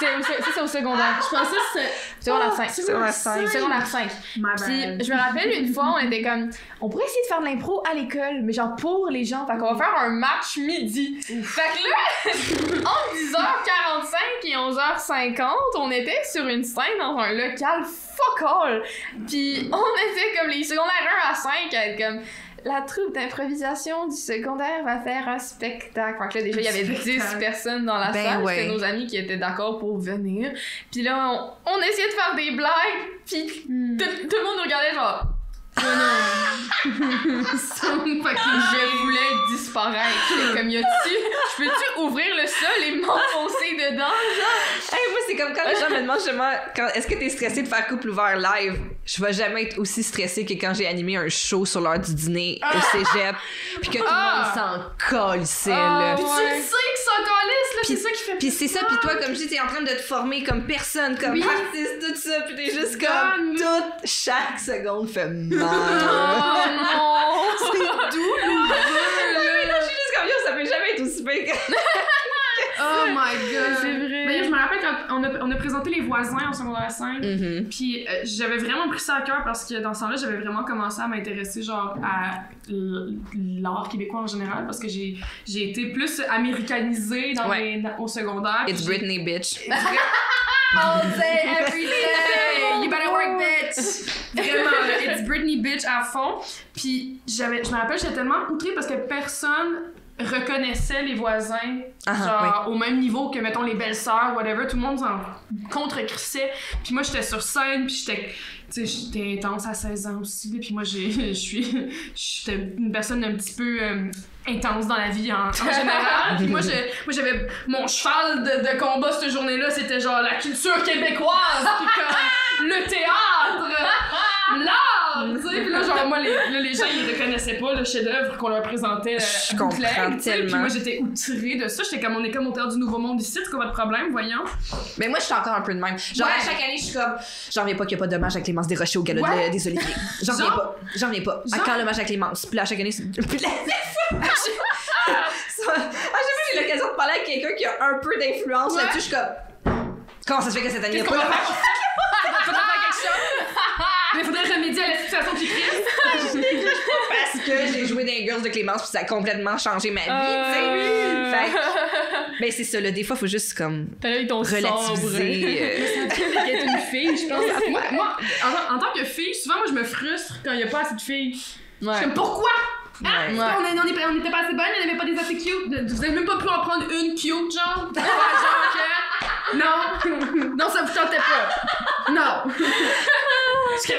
C'est au secondaire. Je pensais que c'était... Secondaire 5. Secondaire 5. Secondaire 5. My Puis bad. je me rappelle une fois, on était comme, on pourrait essayer de faire de l'impro à l'école, mais genre pour les gens. Fait qu'on va faire un match midi. Fait que là, entre 10h45 et 11h50, on était sur une scène dans un local fuck all. Puis on était comme les secondaires 1 à 5 à être comme, la troupe d'improvisation du secondaire va faire un spectacle. Fait que là, déjà, il y avait 10 personnes dans la Ben salle. ouais. C'était nos amis qui étaient d'accord pour venir. Puis là, on essayait de faire des blagues. Puis tout le monde nous regardait genre... Je voulais disparaître. J'étais comme, je peux-tu ouvrir le sol et m'enfoncer dedans? Hey, moi, c'est comme quand les gens me demandent justement, est-ce que t'es stressée de faire couple ouvert live? Je vais jamais être aussi stressée que quand j'ai animé un show sur l'heure du dîner au cégep, puis que tout le monde s'en colissait, là. Puis tu le sais que c'est encore lisse, là, Puis- c'est ça qui fait... Puis c'est ça, puis toi, comme je dis, t'es en train de te former comme personne, comme Oui. artiste, tout ça, puis t'es juste Done. comme, toute chaque seconde fait mal. Oh non! C'est douloureux, là. Je suis juste comme, yo, ça peut jamais être aussi bien que... Oh my god! C'est vrai. Mais je me rappelle quand on a présenté Les Voisins au secondaire 5, puis j'avais vraiment pris ça à cœur parce que dans ce temps-là, j'avais vraiment commencé à m'intéresser genre à l'art québécois en général parce que j'ai été plus américanisée au secondaire. It's puis Britney, bitch. All day, every day! You better work, bitch! Vraiment, là, It's Britney, bitch à fond. Puis je me rappelle, j'étais tellement outrée parce que personne reconnaissait Les Voisins genre au même niveau que mettons les belles-sœurs, whatever, tout le monde s'en contre-crissait. Puis moi j'étais sur scène, puis j'étais intense à 16 ans aussi, puis moi j'étais une personne un petit peu intense dans la vie en général. Puis moi j'avais mon cheval de combat cette journée-là, c'était genre la culture québécoise, puis comme le théâtre, l'art, tu sais. Puis là genre moi les gens ils reconnaissaient pas le chef-d'œuvre qu'on leur présentait Je à comprends bootleg, tu sais. Puis tellement. moi j'étais outrée de ça, j'étais comme on est comme au théâtre du Nouveau Monde ici, c'est quoi votre problème, voyons. Mais moi, je suis encore un peu de même. Genre, Ouais. à chaque année, je suis comme, j'en reviens pas qu'il y a pas d'hommage à Clémence Desrochers au gala Ouais. des Oliviers. J'en reviens pas. J'en reviens pas. À Genre- quand l'hommage à Clémence? Puis là, à chaque année, c'est. Puis là, à chaque fois que j'ai l'occasion de parler avec quelqu'un qui a un peu d'influence Ouais. là-dessus, je suis comme, comment ça se fait que cette année, il y a Qu'est-ce pas qu'on va d'hommage? faire? Faudrait faire quelque chose. Mais faudrait remédier à la situation qui crise. Parce que j'ai joué dans les Girls de Clémence, puis ça a complètement changé ma vie, tu sais. Fait que, ben, c'est ça, là. Des fois, faut juste, comme, T'as là avec ton relativiser. Qu'être une fille, je pense. Moi en tant que fille, souvent, moi, je me frustre quand il n'y a pas assez de filles. Je suis comme, pourquoi? Hein? Ouais. On était pas assez bonnes, il n'y avait pas des assez cute. Vous avez même pas pu en prendre une cute, genre? Ouais, genre que... Non. Non, ça vous tentait pas. Non. Ça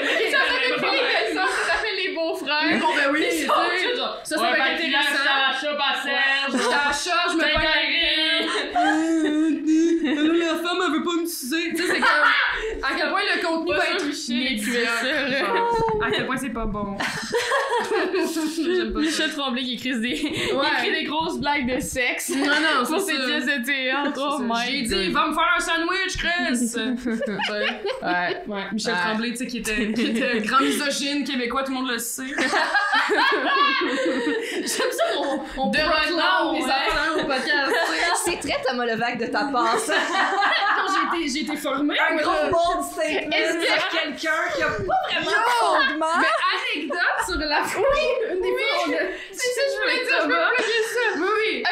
fait les beaux-frères. Bon, ben oui, Ils tu sont sais. tous genre, Ça va être intéressant. Sacha, je me la femme, elle veut pas me sucer. Tu sais, c'est comme. À quel point le contenu va être médiocre. À quel point c'est pas bon. J'aime pas ça. Michel Tremblay qui écrit des grosses blagues de sexe. Non, non, Pour c'est ses ça. pièces de théâtre. Oh J'ai my dit, god. va me faire un sandwich, Chris! Ouais, Michel Tremblay, tu sais, qui était un grand misogyne québécois, tout le monde le sait. J'aime ça, on De proclame renom, les ouais. affaires au podcast, tu sais. C'est très Thomas Levac de ta part, ça. Quand j'ai été formée. Un moi, gros là. bold statement sur quelqu'un qui a pas vraiment de fondement. Mais anecdote sur la fouille, une des fois, on a... C'est ça, je voulais dire, ça. Oui, oui!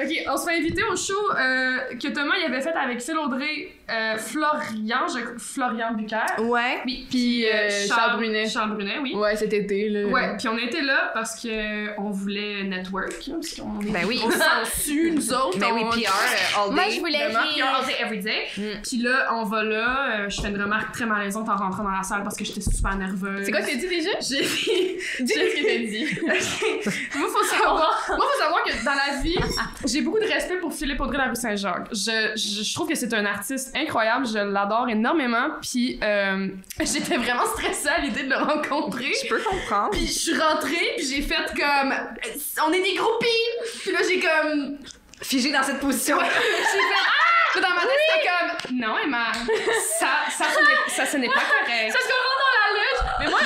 Ok, on se fait inviter au show que Thomas il avait fait avec Phil Audrey, Florian Bucaire. Ouais. Oui, Puis Charles Brunet. Charles Brunet, oui. Ouais, cet été, là. Ouais, puis on était là parce que on voulait network, hein, parce qu'on est, Ben oui. on s'en suit, nous autres. Ben oui, on- PR all day. Moi, je voulais Vraiment, rire. PR all day, every day. Puis là, on va là, je fais une remarque très malaisante en rentrant dans la salle parce que j'étais super nerveuse. C'est quoi que t'as dit déjà? J'ai dit... Dis ce que t'as dit. Moi, faut savoir que dans la vie, j'ai beaucoup de respect pour Philippe Audrey de la rue Saint-Jacques. Je trouve que c'est un artiste incroyable, je l'adore énormément. Puis j'étais vraiment stressée à l'idée de le rencontrer. Je peux comprendre. Puis je suis rentrée, puis j'ai fait comme... On est des groupies! Puis là, j'ai comme... Figé dans cette position. J'ai fait... Puis dans ma tête, c'était comme... Non, Emma, ça ce n'est pas correct. Parce qu'on rentre dans la loge. Mais moi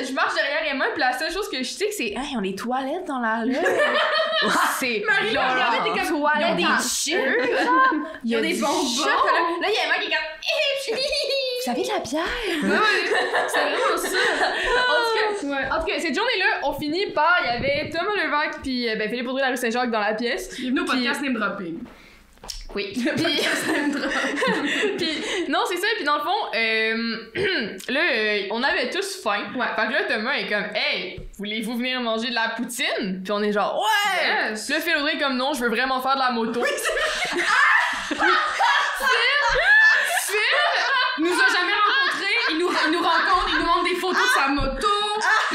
je marche derrière Emma, puis la seule chose que je sais, c'est, hey, on a des toilettes dans la loge. C'est. Marie, genre, regardez, t'es comme, toilettes, il y a des des chips. Il y a des bonbons. Là, il y a Emma qui est comme, vous avez de la bière? C'est vraiment ça. En tout cas, cette journée-là, on finit par, il y avait Thomas Levac puis Philippe Audrey de la rue Saint-Jacques dans la pièce. Bienvenue au podcast Name Dropping. Oui. Puis, non, c'est ça. Puis dans le fond, là, on avait tous faim. Ouais. Fait que là, Thomas est comme, hey, voulez-vous venir manger de la poutine? Puis on est genre, ouais! Yes. Puis là, Phil Audrey est comme, non, je veux vraiment faire de la moto. Phil nous a jamais rencontrés. Il nous rencontre, il nous montre des photos de sa moto.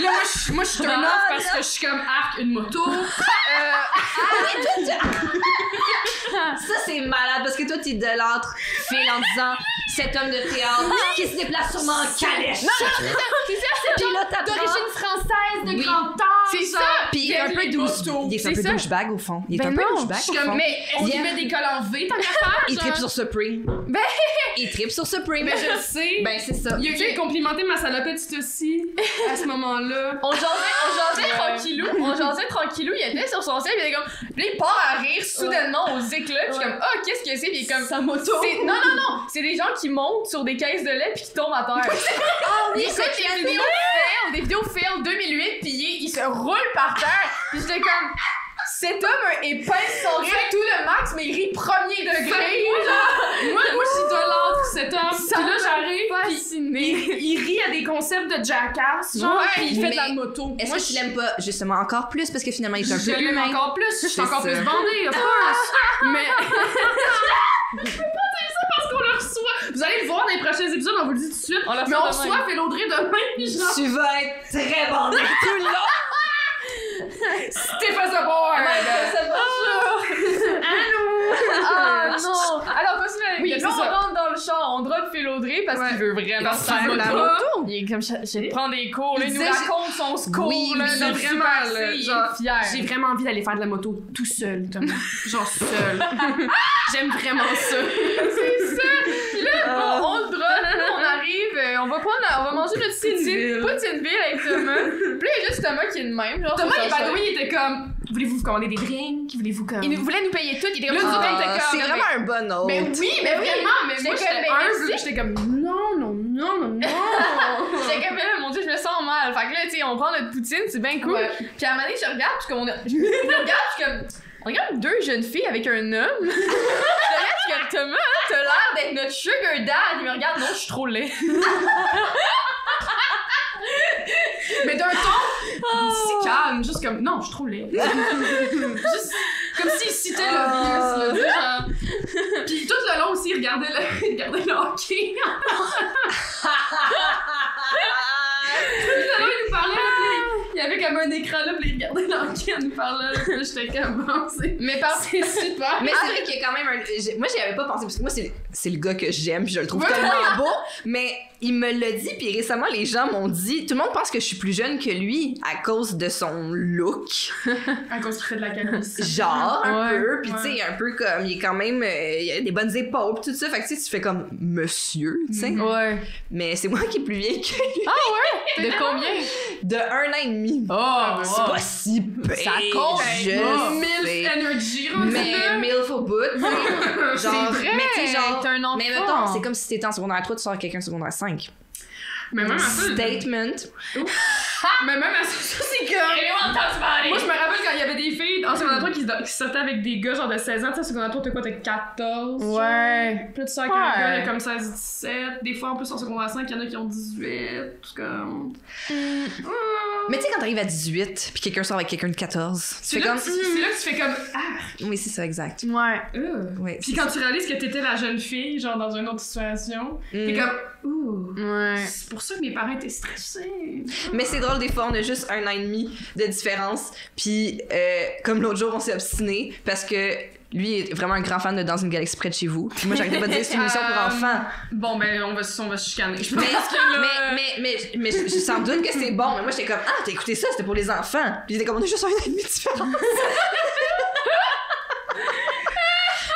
Là, moi, je suis turn off parce que je suis comme arc une moto. Ça, c'est malade parce que toi, t'idolâtres Phil en disant cet homme de théâtre qui se déplace sûrement en calèche. C'est ça, Puis là, t'as d'origine française, de Oui. grand âge. C'est ça. Puis il est un peu motos. Il est un C'est peu ça. douchebag au fond. Il est Ben un peu non, douchebag Je suis au comme, fond. mais est-ce qu'il Il met des cols en V, tant qu'à faire? Il genre? tripe sur Supreme. Il tripe sur Supreme. Mais je le sais. Ben, c'est ça. Il a eu complimenté ma salopette aussi à ce moment-là. On jasait tranquillou. Il était sur son sel, puis il était comme. Puis là, il part à rire soudainement aux éclats. Puis je suis comme, ah, qu'est-ce que c'est? Puis il est comme. Sa moto. Non. C'est des gens qui montent sur des caisses de lait puis qui tombent à terre. Ah oui, c'est des vidéos fail 2008, puis il se roule par terre. Puis j'étais comme. Cet homme est pince son rire tout le max, mais il rit premier degré. Moi, j'idolâtre cet homme. Ça Puis là, m'a j'arrive, puis fasciné. il rit à des concepts de jackass, genre, Ouais, puis il fait de la mais moto. Est-ce Moi, que tu l'aimes pas justement encore plus parce que finalement il est un je peu l'aime humain? encore plus. Je suis C'est encore ça. plus bandée, of course. Mais... Je peux pas dire ça parce qu'on le reçoit. Vous allez le voir dans les prochains épisodes, on vous le dit tout de suite. On le Mais on reçoit reçoit Phil Audrey demain, genre. Tu vas être très bandé tout le long. Stéphane Sabor! Ah non! Alors, continue avec Oui, le c'est là, on ça. rentre dans le char, on drop Phil Audrey parce qu'il veut vraiment Parce faire qu'il la veut moto. Il est comme, je prends des cours, là, il nous disait, raconte son scours, Oui, là, oui, c'est vraiment, super, là, il genre, est fier. J'ai vraiment envie d'aller faire de la moto tout seul, Thomas. Genre seul. J'aime vraiment ça. C'est ça! Puis là, bon, on le drop, là, on arrive, on va manger notre Poutineville avec Thomas. Puis là, il y a juste Thomas qui est de même, genre. Thomas, sur il sa est chaise. il était comme, voulez-vous vous commander des drinks? Voulez-vous comme... Il voulait nous payer tout, il était comme, Là, nous autres, on était Ah, comme, c'est vraiment un bon hôte. Mais oui, mais vraiment, mais J'étais moi, comme, j'étais ben, humble, merci. j'étais comme, non. J'étais comme, là, mon dieu, je me sens mal. Fait que là, tu sais, on prend notre poutine, c'est bien cool. Ouais. Puis à un moment donné, je regarde, puis comme je regarde, je suis comme, on regarde deux jeunes filles avec un homme. Je regarde, je suis comme, Thomas, hein, t'as l'air d'être notre sugar dad. Il me regarde, non, je suis trop laid. Mais d'un ton si calme, juste comme, non, je suis trop laid. Juste comme s'il citait l'obvious, là, tu sais, genre. Puis tout le long aussi, il regardait le hockey. Tout le long, il nous parlait, puis il y avait comme un écran là, puis il regardait le hockey, il nous parlait, puis là, j'étais comme, bon, c'est super. Mais c'est vrai qu'il y a quand même un. Moi, j'y avais pas pensé parce que moi, c'est le gars que j'aime, puis je le trouve Ouais. tellement beau. Mais il me l'a dit, puis récemment, les gens m'ont dit. Tout le monde pense que je suis plus jeune que lui à cause de son look. À cause qu'il fait de la calvitie. Genre, un Ouais, peu. Puis tu sais, un peu comme. Il est quand même. Il a des bonnes épaules, pis tout ça. Fait que tu sais, tu fais comme monsieur, tu sais. Ouais. Mais c'est moi qui est plus vieille que lui. De combien? De 1 an et demi. Oh, C'est pas si pire. Ça compte. Je Milf sais. Energy, rendu Mais là. MILF au bout, tu sais. Genre, vrai, mais tu sais, genre. t'es un enfant. Mais mettons, c'est comme si t'étais en secondaire 3, tu sors avec quelqu'un en secondaire 5. Mais même à ça, Statement. Mais même à ça, c'est comme. Moi, je me rappelle quand il y avait des filles en secondaire 3 qui sortaient avec des gars genre de 16 ans. Tu sais, secondaire 3, t'as quoi? T'as 14? Ouais. Puis là, tu sors avec un gars de comme 16, 17. Des fois, en plus, en secondaire 5, il y en a qui ont 18. Tout comme. Mais tu sais, quand t'arrives à 18 puis quelqu'un sort avec quelqu'un de 14, tu fais comme. C'est là que tu fais comme. Ah! Oui, c'est ça, exact. Ouais. Ouais, Puis c'est quand ça. tu réalises que t'étais la jeune fille, genre dans une autre situation, t'es comme. Ouh! Ouais. C'est pour ça que mes parents étaient stressés. Mais c'est drôle, des fois, on a juste 1 an et demi de différence. Puis, comme l'autre jour, on s'est obstiné parce que lui est vraiment un grand fan de Dans une galaxie près de chez vous. Puis moi, j'arrêtais pas de dire c'est une émission pour enfants. Bon, ben, on va se chicaner. Je pense Mais, que là. mais je sans doute que c'est bon. Mais moi, j'étais comme, ah, t'as écouté ça, c'était pour les enfants. Puis j'étais comme, on a juste 1 an et demi de différence.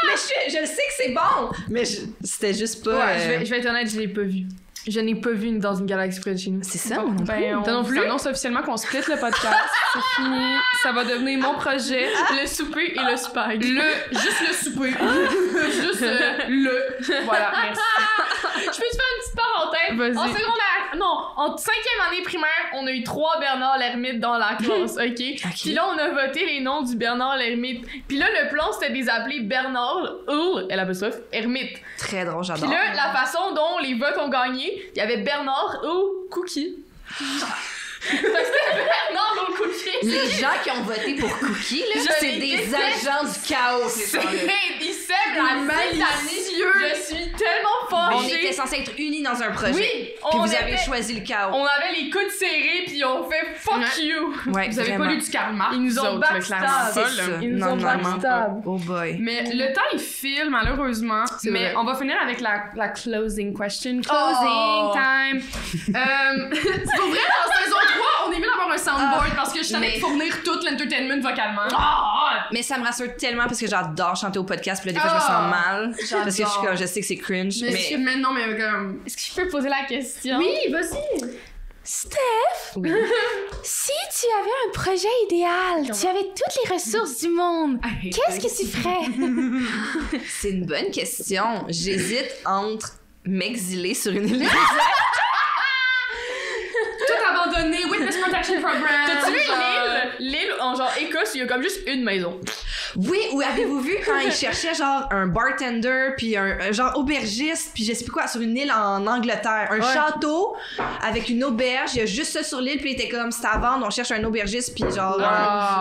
Mais je le sais que c'est bon. Mais c'était juste pas. Ouais, je vais être honnête, je l'ai pas vu. Je n'ai pas vu Dans une galaxie près de chez nous. C'est ça, Bon, moi non ben, plus. on T'as non plus? vous annonce officiellement qu'on split le podcast. C'est fini. Ça va devenir mon projet. Le souper et le spag. Juste le souper. Juste le. Voilà, merci. Je peux te faire une petite parenthèse? Vas-y. En secondaire, non, en 5e année primaire, on a eu 3 Bernard Lermite dans la classe, ok? Puis là, on a voté les noms du Bernard Lermite. Puis là, le plan, c'était de les appeler Bernard, Ermite. Très drôle, Puis j'adore. là, la façon dont les votes ont gagné, il y avait Bernard Cookie. Fait que c'était Bernard Cookie. Les gens qui ont voté pour Cookie, là, Je c'est les des déteste. agents du chaos, ces C'est gens-là. ils sèment la malicieux. Je suis tellement On fâchée. était censés être unis dans un projet. Oui, Puis on vous avez était- choisi le chaos. On avait les coudes serrés puis on fait fuck Ouais. you. Ouais, Vous avez vraiment. pas lu du Karl Marx? Ils nous ont autres, là, backstab. clairement C'est pas, ça. là. Ils nous Non, ont non, non. backstab. Oh boy. Mais le temps il file malheureusement. C'est Mais vrai. on va finir avec la closing question. Closing Oh. time. C'est pour vrai, dans saison 3, on est mieux d'avoir un soundboard parce que je t'en ai mais- de fournir tout l'entertainment vocalement. Mais ça me rassure tellement parce que j'adore chanter au podcast. Puis là, des fois, je me sens mal. Parce que je suis comme, je sais que c'est cringe. Mais non, mais comme. Est-ce que je peux poser la question? Oui, vas-y. Steph, Oui. si tu avais un projet idéal, tu avais toutes les ressources du monde, qu'est-ce que tu ferais? C'est une bonne question. J'hésite entre m'exiler sur une île. Tout abandonné, Witness Protection Program. T'as-tu vu genre- l'île en genre Écosse, il y a comme juste une maison. Oui, ou avez-vous vu quand ils cherchaient genre un bartender puis un genre aubergiste puis je sais plus quoi sur une île en Angleterre, un château avec une auberge, il y a juste ça sur l'île puis il était comme c'est à vendre, on cherche un aubergiste puis genre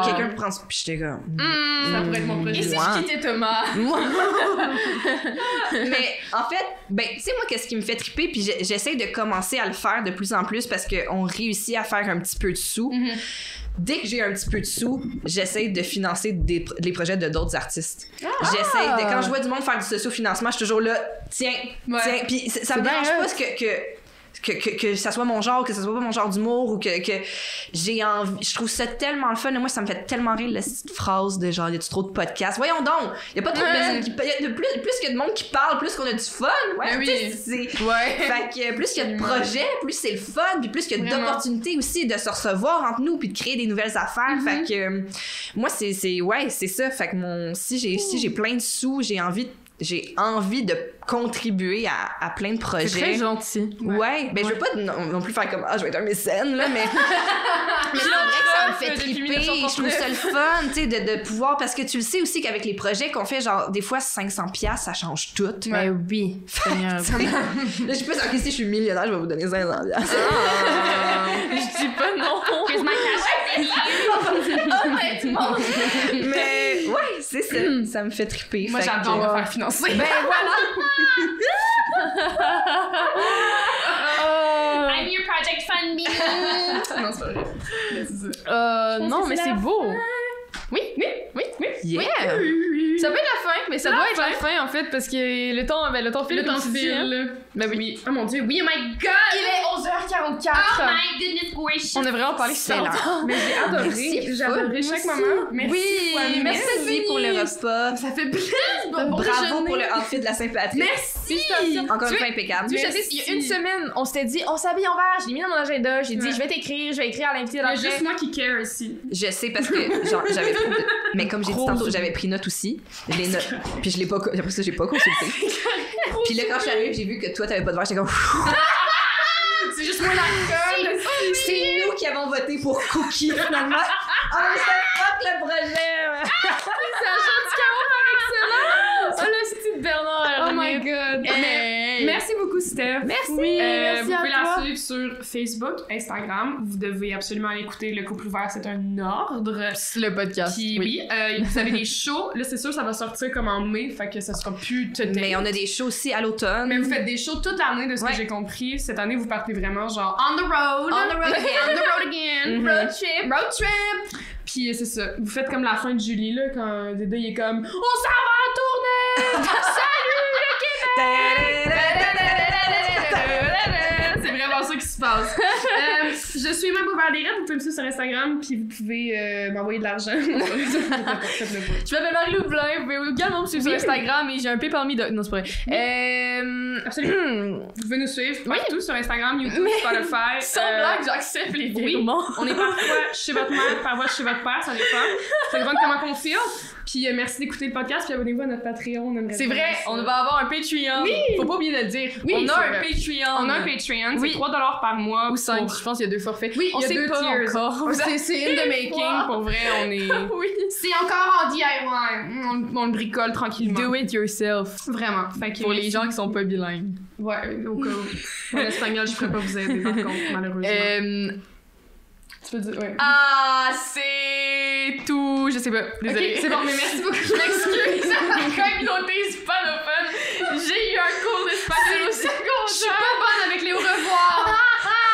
quelqu'un prend puis j'étais comme Ça pourrait être mon projet. Et si Ouais. je quittais Thomas? moi. Mais en fait, ben tu sais moi qu'est-ce qui me fait triper puis j'essaie de commencer à le faire de plus en plus parce que on réussit à faire un petit peu de sous. Dès que j'ai un petit peu de sous, j'essaie de financer les projets de d'autres artistes. J'essaie de quand je vois du monde faire du socio-financement, je suis toujours là, tiens. Puis ça me bien dérange hot. pas que ça soit mon genre, que ça soit pas mon genre d'humour ou que j'ai envie. Je trouve ça tellement le fun. Et moi, ça me fait tellement rire la petite phrase de genre, y a-tu trop de podcasts? Voyons donc! Y a pas trop de personnes qui. Y a plus qu'il y a de monde qui parle, plus qu'on a du fun. Ouais, Ben oui. tu sais, c'est. Ouais. Fait que plus qu'il y a de projets, plus c'est le fun, puis plus qu'il y a Vraiment. d'opportunités aussi de se recevoir entre nous puis de créer des nouvelles affaires. Fait que moi c'est ça. Fait que si j'ai plein de sous, j'ai envie de contribuer à plein de projets. C'est très gentil. Ouais, ben je veux pas non plus faire comme je vais être un mécène là, mais mais c'est vrai que ça me fait Depuis triper, je trouve 1939. ça le fun, tu sais de pouvoir parce que tu le sais aussi qu'avec les projets qu'on fait genre des fois 500$ ça change tout. Mais oui. Seigneur. Là, je sais pas si je suis millionnaire, je vais vous donner 500$. Je dis pas non. Here's my cash. Honnêtement. Mais ouais, c'est ça, ça me fait triper. Moi, Fait j'adore que- me faire financer. Ben voilà. I'm your project fund me. Non, c'est pas vrai. Mais c'est ça. Non, mais c'est beau. Oui. Yeah. Ça peut être la fin, mais ça La doit être fin. la fin en fait parce que le temps file. Le temps comme tu dis, hein. file. Ben oui. Oui. Oh mon dieu, oui, oh my god! Il est 11h44. Oh my goodness gracious! On a vraiment parlé Excellent. super longtemps. Mais j'ai adoré. Merci, J'ai adoré full. chaque moment. Merci. Oui, Fanny. merci pour le repas. Ça fait plaisir. Bravo pour le outfit de la Saint-Patrick. Merci. Encore une Tu fois impeccable. Tu sais, il y a une semaine, on s'était dit, on s'habille en vert. Je l'ai mis dans mon agenda. J'ai dit, Ouais. je vais écrire à l'invité Il y a d'après. juste moi qui care ici. Je sais parce que genre, j'avais trop de... Mais comme j'ai dit tantôt, j'avais pris note aussi. Les notes. Puis je l'ai pas après ça j'ai pas consulté. Puis là quand je suis arrivée, j'ai vu que toi t'avais pas de verre, j'étais comme C'est juste moi la conne. c'est nous qui qui avons voté pour Cookie, finalement. On a fuck le projet! Ça chante du carreau par excellence! Oh, le style Bernard! Oh my god! Merci beaucoup, Steph. Merci! Oui, merci vous à pouvez toi. la suivre sur Facebook, Instagram. Vous devez absolument aller écouter Le Couple Ouvert, c'est un ordre. C'est le podcast. Puis oui, vous avez des shows. Là, c'est sûr, ça va sortir comme en mai, fait que ça sera plus tout Mais on a des shows aussi à l'automne. Mais vous faites des shows toute l'année, de ce que j'ai compris. Cette année, vous partez vraiment genre on the road. On the road again. On the road again. Road trip! Road trip. Puis c'est ça. Vous faites comme la fin de Julie, là, quand Dédé il est comme on s'en va en tournée! Salut le Québec! C'est vraiment ça qui se passe. Je suis Emma Bouvard-Desraides, vous pouvez me suivre sur Instagram, puis vous pouvez m'envoyer de l'argent. Faites-le pas. Je m'appelle Marie-Lou Blin, vous pouvez également me suivre sur Instagram et j'ai un permis de... Non, c'est pas vrai. Absolument. Vous pouvez nous suivre partout sur Instagram, YouTube, Spotify. Sans blague, j'accepte les virements. On est parfois chez votre mère, parfois chez votre père, ça dépend. Ça dépend de comment on file. Puis merci d'écouter le podcast, puis abonnez-vous à notre Patreon. C'est vrai, on va avoir un Patreon. Oui. Faut pas oublier de le dire. Oui, on a c'est un vrai. Patreon. On a un Patreon, Oui. c'est 3$ par mois. Ou 5, pour- je pense qu'il y a 2 forfaits. Oui, on il y a sait 2 pas tiers. encore. C'est in the making, pour vrai, on est... Oui. C'est encore en DIY. On le bricole tranquillement. Do it yourself. Vraiment. Fait que Pour les merci. gens qui sont pas bilingues. Ouais, au cas où. En espagnol, je pourrais pas vous aider, par contre, malheureusement. Tu peux dire, ouais. Ah, c'est tout. Je sais pas. Désolée. Ok, c'est bon, mais merci beaucoup. Je m'excuse à la communauté hispanophone. J'ai eu un cours d'espagnol au Je suis secondaire. pas bonne avec les au revoir.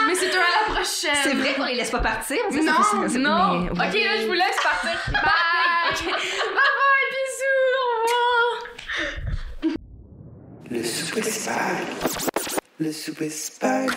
Mais c'est un à la prochaine. C'est vrai qu'on les laisse pas partir? On dit Non, ça fait ça, Non. mais- Ok, là, je vous laisse partir. Bye. Bye bye. Bisous. Au revoir. Le souper spag. Le souper spag.